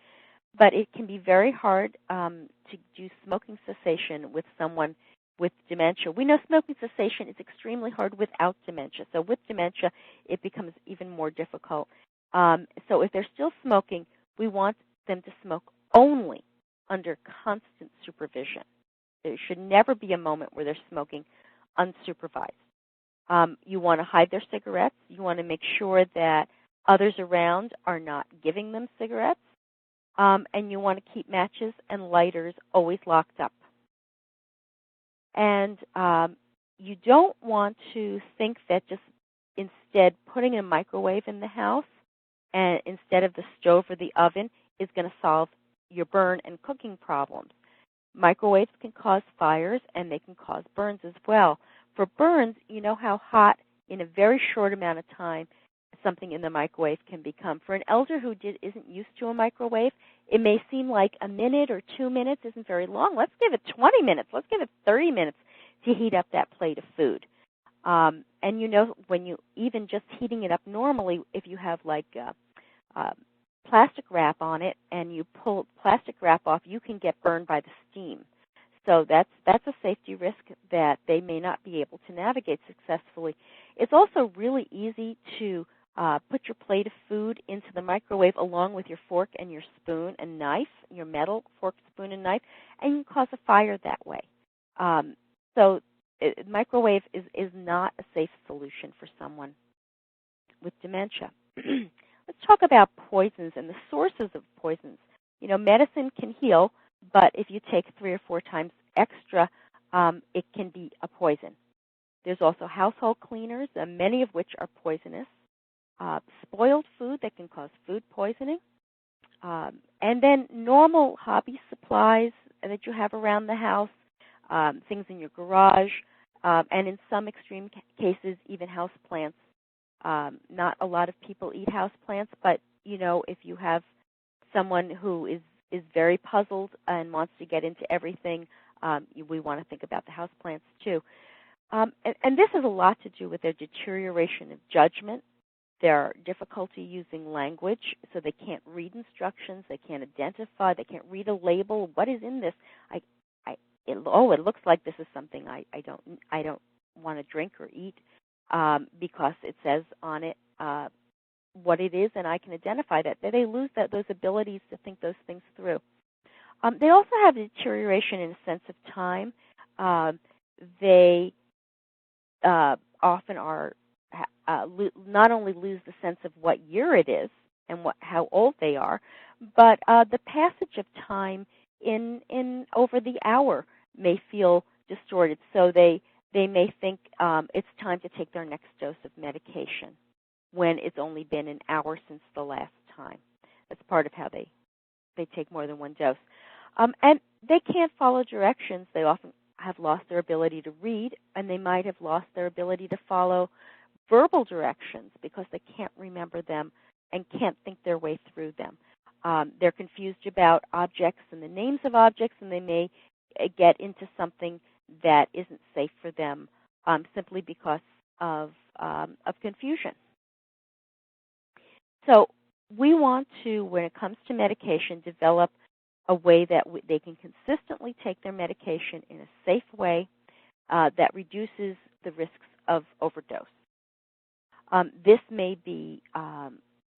but it can be very hard to do smoking cessation with someone with dementia. We know smoking cessation is extremely hard without dementia. So with dementia, it becomes even more difficult. So if they're still smoking, we want them to smoke only under constant supervision. There should never be a moment where they're smoking unsupervised. You want to hide their cigarettes. You want to make sure that others around are not giving them cigarettes. And you want to keep matches and lighters always locked up. And you don't want to think that just instead putting a microwave in the house and instead of the stove or the oven is going to solve your burn and cooking problems. Microwaves can cause fires and they can cause burns as well. For burns, you know how hot in a very short amount of time something in the microwave can become. For an elder who isn't used to a microwave, it may seem like a minute or 2 minutes isn't very long. Let's give it 20 minutes. Let's give it 30 minutes to heat up that plate of food. And when you even just heating it up normally, if you have like plastic wrap on it and you pull plastic wrap off, you can get burned by the steam. So that's a safety risk that they may not be able to navigate successfully. It's also really easy to put your plate of food into the microwave along with your fork and your spoon and knife, your metal fork, spoon, and knife, and you can cause a fire that way. Microwave is not a safe solution for someone with dementia. Let's talk about poisons and the sources of poisons. Medicine can heal, but if you take 3 or 4 times extra, it can be a poison. There's also household cleaners, many of which are poisonous. Spoiled food that can cause food poisoning. And then normal hobby supplies that you have around the house, things in your garage, and in some extreme cases, even house plants. Not a lot of people eat house plants, but, if you have someone who is very puzzled and wants to get into everything, we want to think about the house plants too. And this has a lot to do with their deterioration of judgment, their difficulty using language, so they can't read instructions, they can't identify, they can't read a label. What is in this? It looks like this is something I don't want to drink or eat. because it says on it what it is, and I can identify that. They lose those abilities to think those things through. They also have deterioration in a sense of time. They often are not only lose the sense of what year it is and how old they are, but the passage of time in over the hour may feel distorted. So they may think it's time to take their next dose of medication when it's only been an hour since the last time. That's part of how they take more than one dose. And they can't follow directions. They often have lost their ability to read, and they might have lost their ability to follow verbal directions because they can't remember them and can't think their way through them. They're confused about objects and the names of objects, and they may get into something that isn't safe for them simply because of confusion. So we want to, when it comes to medication, develop a way that they can consistently take their medication in a safe way that reduces the risks of overdose. This may be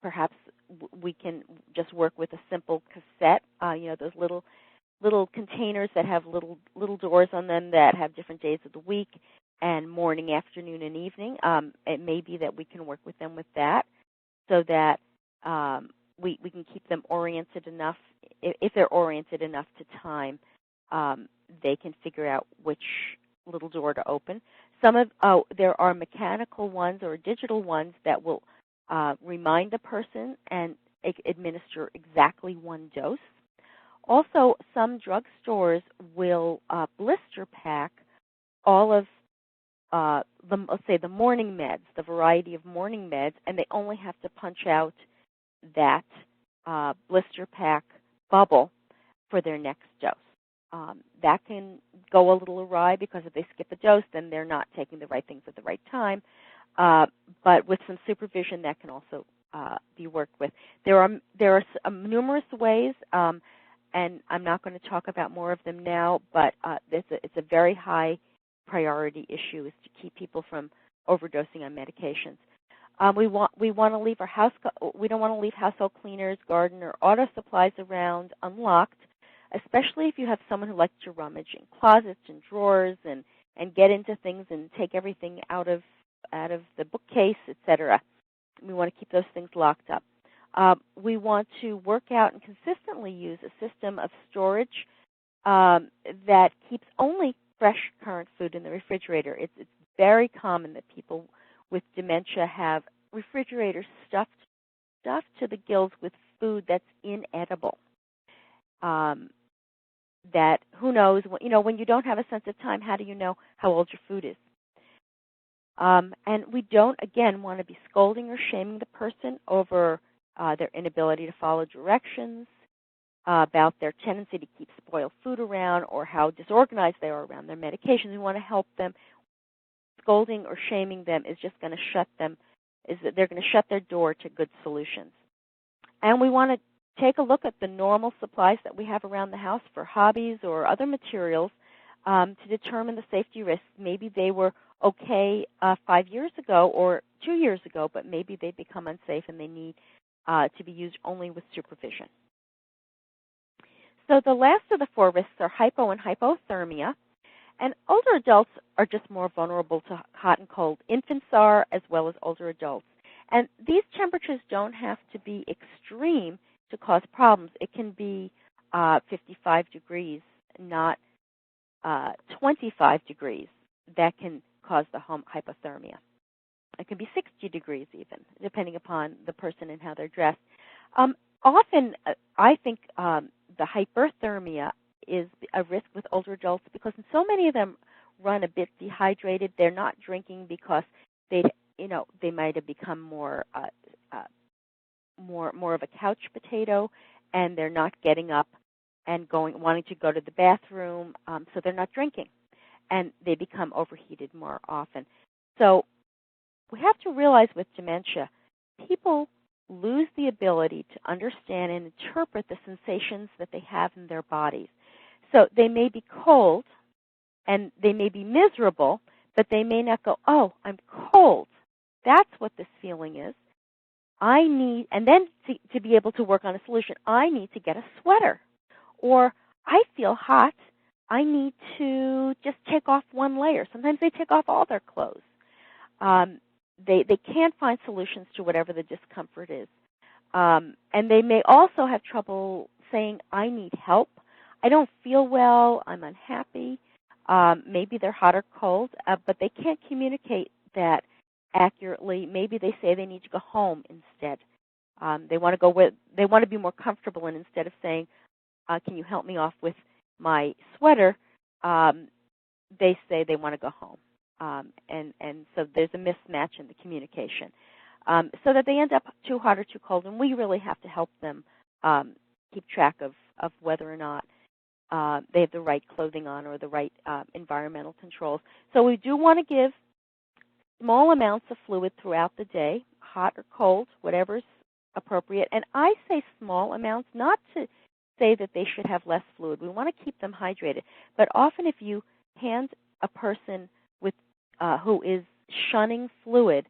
perhaps we can just work with a simple cassette, those little containers that have little doors on them that have different days of the week and morning, afternoon, and evening. It may be that we can work with them with that so that we can keep them oriented enough. If they're oriented enough to time, they can figure out which little door to open. There are mechanical ones or digital ones that will remind the person and administer exactly one dose. Also, some drugstores will blister pack all of let's say the morning meds, the variety of morning meds, and they only have to punch out that blister pack bubble for their next dose. That can go a little awry because if they skip a dose, then they're not taking the right things at the right time. But with some supervision, that can also be worked with. There are numerous ways, and I'm not going to talk about more of them now. But it's a very high priority issue is to keep people from overdosing on medications. We want to leave we don't want to leave household cleaners, garden, or auto supplies around unlocked, especially if you have someone who likes to rummage in closets and drawers and get into things and take everything out of the bookcase, etc. We want to keep those things locked up. We want to work out and consistently use a system of storage that keeps only fresh current food in the refrigerator. It's very common that people with dementia have refrigerators stuffed to the gills with food that's inedible. That who knows? When you don't have a sense of time, how do you know how old your food is? And we don't, again, want to be scolding or shaming the person over their inability to follow directions, about their tendency to keep spoiled food around, or how disorganized they are around their medications. We want to help them. Scolding or shaming them is just going to shut them. They're going to shut their door to good solutions. And we want to take a look at the normal supplies that we have around the house for hobbies or other materials to determine the safety risks. Maybe they were okay 5 years ago or 2 years ago, but maybe they become unsafe and they need to be used only with supervision. So the last of the 4 risks are hypo and hypothermia. And older adults are just more vulnerable to hot and cold. Infants are, as well as older adults. And these temperatures don't have to be extreme to cause problems. It can be 55 degrees, not 25 degrees, that can cause the hypothermia. It can be 60 degrees even, depending upon the person and how they're dressed. Often, I think the hyperthermia is a risk with older adults because so many of them run a bit dehydrated. They're not drinking because they might have become more of a couch potato, and they're not getting up and wanting to go to the bathroom, so they're not drinking, and they become overheated more often. So we have to realize with dementia, people lose the ability to understand and interpret the sensations that they have in their bodies. So they may be cold and they may be miserable but they may not go, oh, I'm cold. That's what this feeling is. I need, and then to be able to work on a solution, I need to get a sweater. Or I feel hot. I need to just take off one layer. Sometimes they take off all their clothes. They can't find solutions to whatever the discomfort is. And they may also have trouble saying, I need help. I don't feel well. I'm unhappy. Maybe they're hot or cold, but they can't communicate that accurately. Maybe they say they need to go home instead. They want to go with. They want to be more comfortable, and instead of saying, "Can you help me off with my sweater?" They say they want to go home, and so there's a mismatch in the communication, so that they end up too hot or too cold, and we really have to help them keep track of whether or not they have the right clothing on or the right environmental controls. So we do want to give small amounts of fluid throughout the day, hot or cold, whatever's appropriate. And I say small amounts, not to say that they should have less fluid. We want to keep them hydrated. But often if you hand a person with who is shunning fluid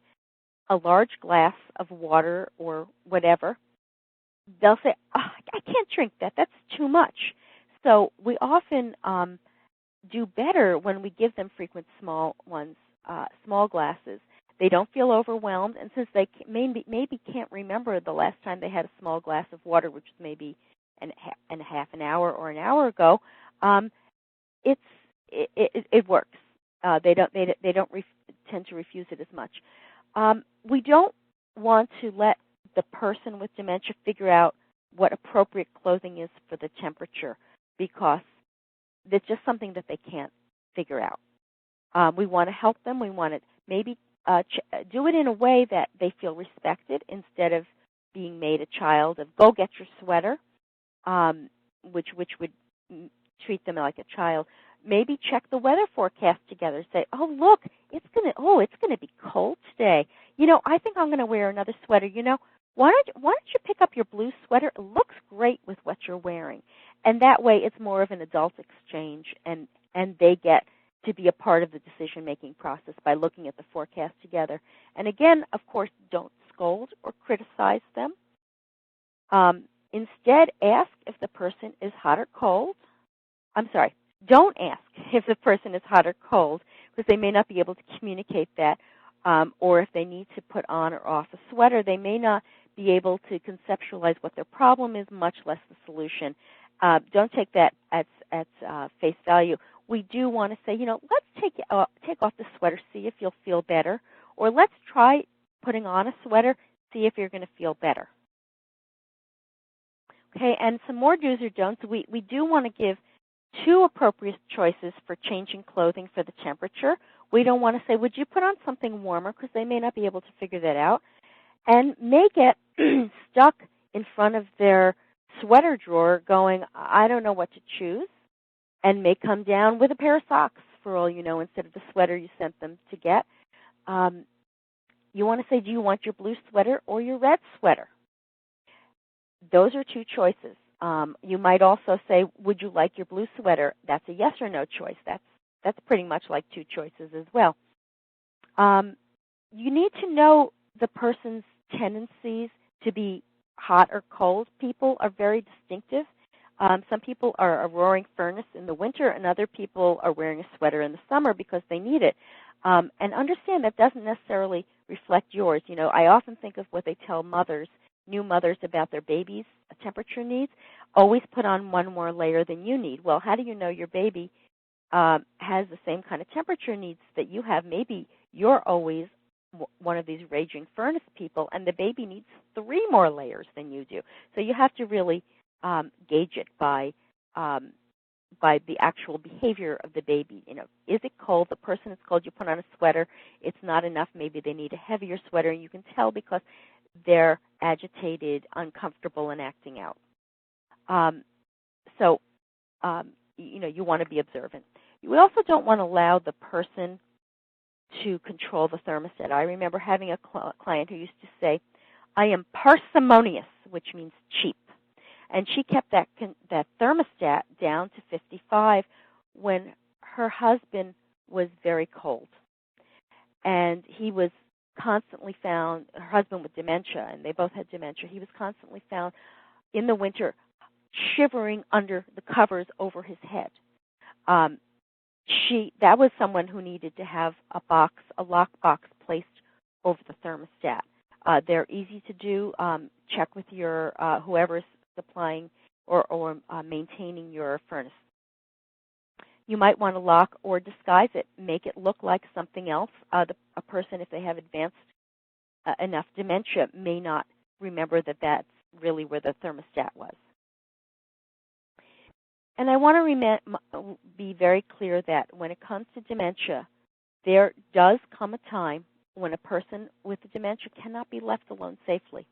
a large glass of water or whatever, they'll say, oh, I can't drink that. That's too much. So we often do better when we give them frequent small ones, small glasses. They don't feel overwhelmed, and since they maybe can't remember the last time they had a small glass of water, which was maybe half an hour or an hour ago, it works. They don't tend to refuse it as much. We don't want to let the person with dementia figure out what appropriate clothing is for the temperature, because it's just something that they can't figure out. We want to help them. We want to maybe do it in a way that they feel respected instead of being made a child of, go get your sweater, which would treat them like a child. Maybe check the weather forecast together. Say, oh, look, it's gonna be cold today. I think I'm going to wear another sweater. Why don't you pick up your blue sweater? It looks great with what you're wearing. And that way it's more of an adult exchange, and they get to be a part of the decision-making process by looking at the forecast together. And again, of course, don't scold or criticize them. Instead, ask if the person is hot or cold. I'm sorry, don't ask if the person is hot or cold, because they may not be able to communicate that. Or if they need to put on or off a sweater, they may not be able to conceptualize what their problem is, much less the solution. Don't take that at face value. We do want to say, let's take off the sweater, see if you'll feel better, or let's try putting on a sweater, see if you're going to feel better. Okay, and some more do's or don'ts. We do want to give two appropriate choices for changing clothing for the temperature. We don't want to say, would you put on something warmer, because they may not be able to figure that out, and may get stuck in front of their sweater drawer going, I don't know what to choose, and may come down with a pair of socks, for all you know, instead of the sweater you sent them to get. You want to say, do you want your blue sweater or your red sweater? Those are two choices. You might also say, would you like your blue sweater? That's a yes or no choice. That's pretty much like two choices as well. You need to know the person's tendencies to be hot or cold. People are very distinctive. Some people are a roaring furnace in the winter, and other people are wearing a sweater in the summer because they need it. And understand that doesn't necessarily reflect yours. I often think of what they tell new mothers about their baby's temperature needs. Always put on one more layer than you need. Well, how do you know your baby has the same kind of temperature needs that you have? Maybe you're always one of these raging furnace people, and the baby needs 3 more layers than you do. So you have to really gauge it by the actual behavior of the baby. Is it cold? The person is cold. You put on a sweater. It's not enough. Maybe they need a heavier sweater. You can tell because they're agitated, uncomfortable, and acting out. You want to be observant. You also don't want to allow the person to control the thermostat. I remember having a client who used to say, I am parsimonious, which means cheap. And she kept that thermostat down to 55 when her husband was very cold. and he was constantly found, her husband with dementia, and they both had dementia, he was constantly found in the winter shivering under the covers over his head. That was someone who needed to have a lock box placed over the thermostat. They're easy to do. Check with your whoever's supplying or maintaining your furnace. You might want to lock or disguise it, make it look like something else. A person, if they have advanced enough dementia, may not remember that that's really where the thermostat was. And I want to be very clear that when it comes to dementia, there does come a time when a person with dementia cannot be left alone safely,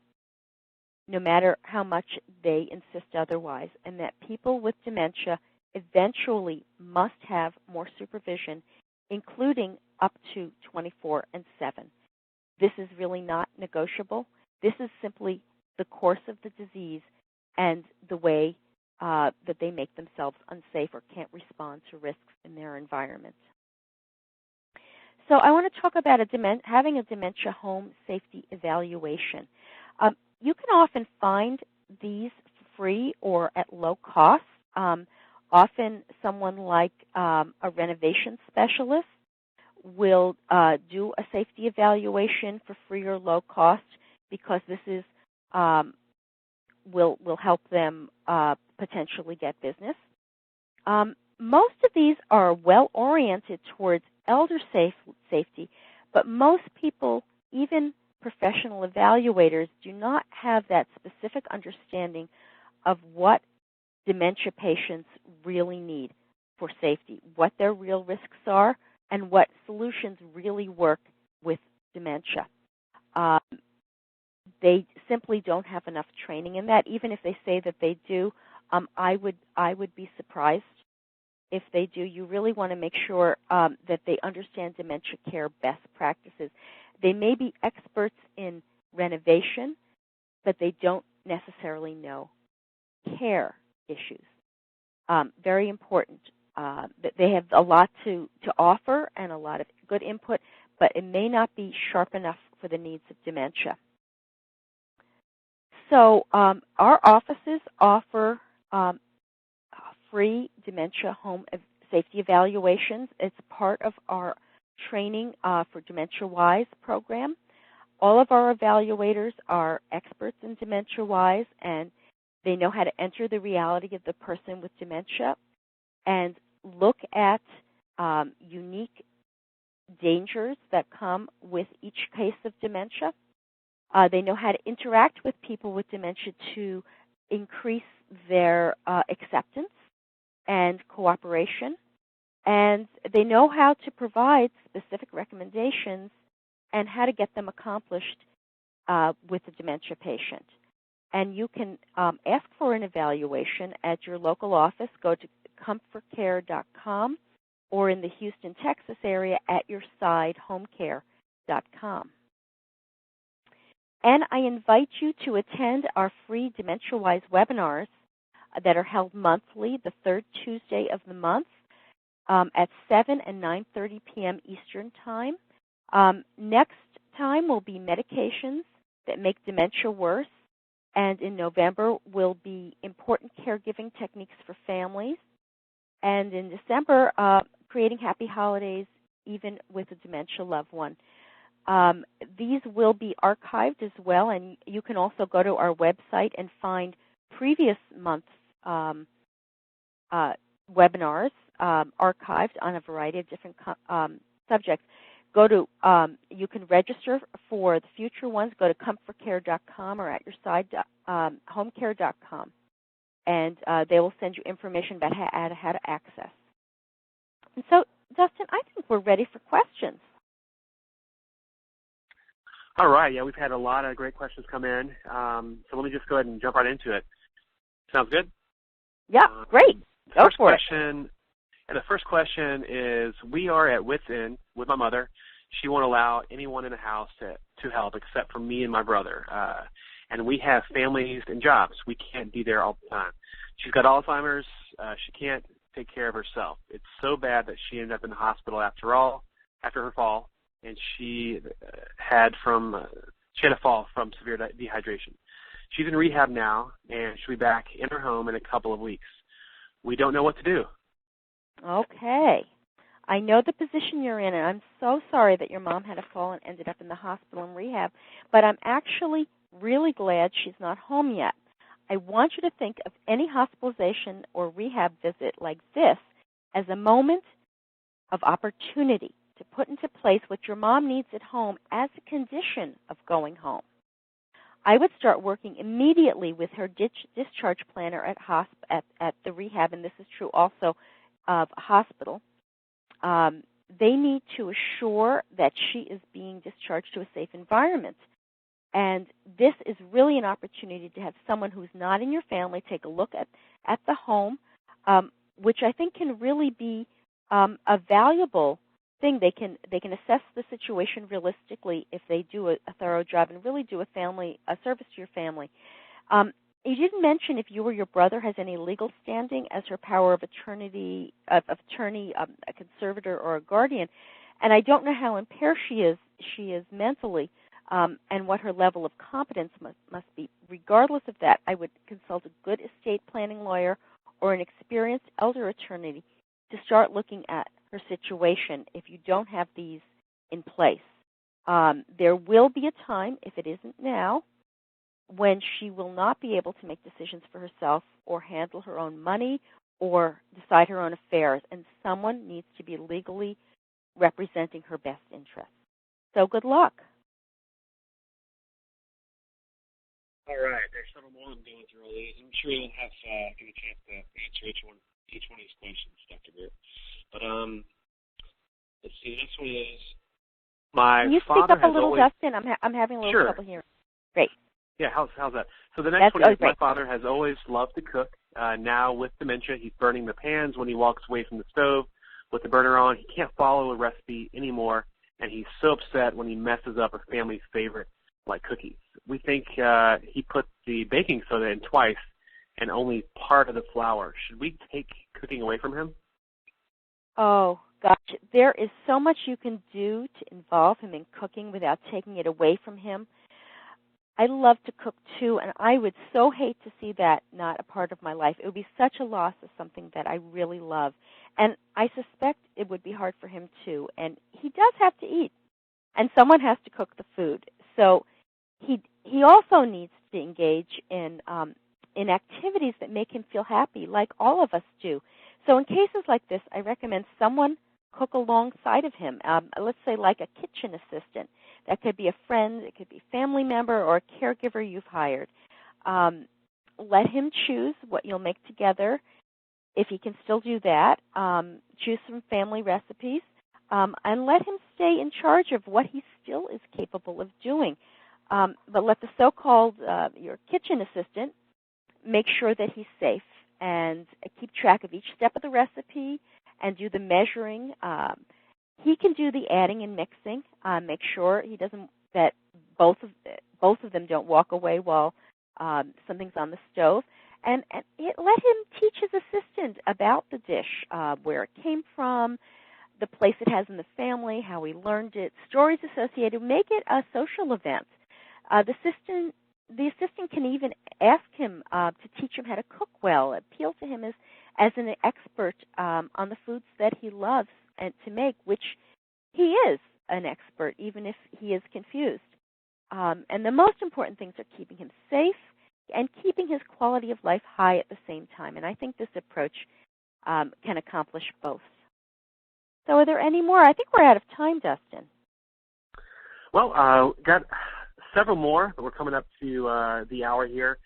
no matter how much they insist otherwise, and that people with dementia eventually must have more supervision, including up to 24/7. This is really not negotiable. This is simply the course of the disease and the way that they make themselves unsafe or can't respond to risks in their environment. So I want to talk about having a dementia home safety evaluation. You can often find these free or at low cost. Often someone like a renovation specialist will do a safety evaluation for free or low cost because this is will help them potentially get business. Most of these are well-oriented towards elder safety, but most people, even professional evaluators, do not have that specific understanding of what dementia patients really need for safety, what their real risks are, and what solutions really work with dementia. They simply don't have enough training in that. Even if they say that they do, I would be surprised if they do. You really want to make sure that they understand dementia care best practices. They may be experts in renovation, but they don't necessarily know care issues. Very important. They have a lot to offer and a lot of good input, but it may not be sharp enough for the needs of dementia. So our offices offer free dementia home safety evaluations. It's part of our training for DementiaWise program. All of our evaluators are experts in DementiaWise, and they know how to enter the reality of the person with dementia and look at unique dangers that come with each case of dementia. They know how to interact with people with dementia to increase their acceptance and cooperation. And they know how to provide specific recommendations and how to get them accomplished with a dementia patient. And you can ask for an evaluation at your local office. Go to ComForCare.com or in the Houston, Texas area at YourSideHomeCare.com. And I invite you to attend our free DementiaWise webinars that are held monthly, the third Tuesday of the month at 7 and 9:30 p.m. Eastern Time. Next time will be medications that make dementia worse, and in November will be important caregiving techniques for families, and in December, creating happy holidays even with a dementia loved one. These will be archived as well, and you can also go to our website and find previous month's webinars archived on a variety of different subjects. You can register for the future ones. Go to ComForCare.com or at YourSideHomeCare.com, and they will send you information about how to access. And so, Dustin, I think we're ready for questions. All right. Yeah, we've had a lot of great questions come in. So let me just go ahead and jump right into it. Sounds good? Yeah, great. Go for it. And the first question is, we are at wit's end with my mother. She won't allow anyone in the house to help except for me and my brother. And we have families and jobs. We can't be there all the time. She's got Alzheimer's. She can't take care of herself. It's so bad that she ended up in the hospital after her fall. and she had a fall from severe dehydration. She's in rehab now, and she'll be back in her home in a couple of weeks. We don't know what to do. Okay. I know the position you're in, and I'm so sorry that your mom had a fall and ended up in the hospital and rehab, but I'm actually really glad she's not home yet. I want you to think of any hospitalization or rehab visit like this as a moment of opportunity to put into place what your mom needs at home as a condition of going home. I would start working immediately with her discharge planner at the rehab, and this is true also of a hospital. They need to assure that she is being discharged to a safe environment. And this is really an opportunity to have someone who's not in your family take a look at the home, which I think can really be a valuable thing. They can assess the situation realistically if they do a thorough job and really do a service to your family. You didn't mention if you or your brother has any legal standing as her power of attorney, a conservator, or a guardian. And I don't know how impaired she is mentally, and what her level of competence must be. Regardless of that, I would consult a good estate planning lawyer or an experienced elder attorney to start looking at her situation if you don't have these in place. There will be a time, if it isn't now, when she will not be able to make decisions for herself or handle her own money or decide her own affairs, and someone needs to be legally representing her best interests. So good luck. All right. There's several more I'm going through all these. I'm sure you'll get a chance to answer each one of these questions, Dr. Beer. But let's see. The next one is my Can you father speak up a little, always... Dustin? I'm having a little Sure. trouble hearing. Great. Yeah, how's that? So the next one is great. my father has always loved to cook. Now with dementia, he's burning the pans when he walks away from the stove with the burner on. He can't follow a recipe anymore, and he's so upset when he messes up a family's favorite, like cookies. We think he put the baking soda in twice and only part of the flour. Should we take cooking away from him? Oh, gosh. There is so much you can do to involve him in cooking without taking it away from him. I love to cook, too, and I would so hate to see that not a part of my life. It would be such a loss of something that I really love. And I suspect it would be hard for him, too. And he does have to eat, and someone has to cook the food. So he also needs to engage in activities that make him feel happy, like all of us do. So in cases like this, I recommend someone cook alongside of him, let's say like a kitchen assistant. That could be a friend, it could be a family member, or a caregiver you've hired. Let him choose what you'll make together, if he can still do that. Choose some family recipes, and let him stay in charge of what he still is capable of doing. But let the so-called, your kitchen assistant, make sure that he's safe and keep track of each step of the recipe and do the measuring. He can do the adding and mixing. Make sure he doesn't that both of them don't walk away while something's on the stove. And let him teach his assistant about the dish, where it came from, the place it has in the family, how he learned it, stories associated. Make it a social event. The assistant can even ask him to teach him how to cook well, appeal to him as an expert on the foods that he loves and to make, which he is an expert, even if he is confused. And the most important things are keeping him safe and keeping his quality of life high at the same time. And I think this approach can accomplish both. So are there any more? I think we're out of time, Dustin. Well, got several more, but we're coming up to the hour here.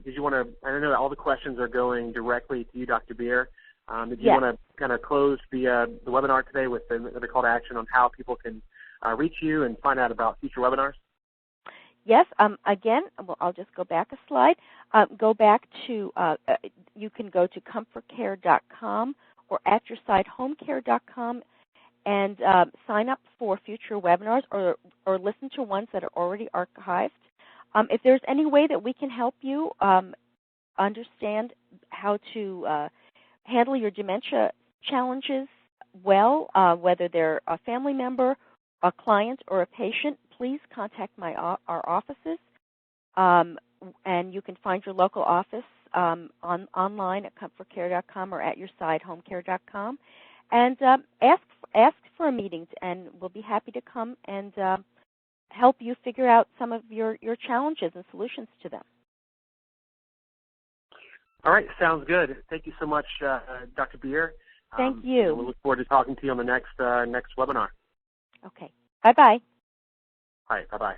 Did you want to, I know that all the questions are going directly to you, Dr. Beer. Did you want to kind of close the webinar today with the call to action on how people can reach you and find out about future webinars? Yes. Again, well, I'll just go back a slide. Go back to, you can go to ComForCare.com or at your site homecare.com and sign up for future webinars or listen to ones that are already archived. If there's any way that we can help you understand how to handle your dementia challenges well, whether they're a family member a client or a patient, please contact our offices, and you can find your local office online at ComForCare.com or at your site, HomeCare.com, and ask for a meeting, and we'll be happy to come and help you figure out some of your challenges and solutions to them. All right, sounds good. Thank you so much, Dr. Beer. Thank you. We'll look forward to talking to you on the next webinar. Okay. Bye-bye. All right, bye-bye.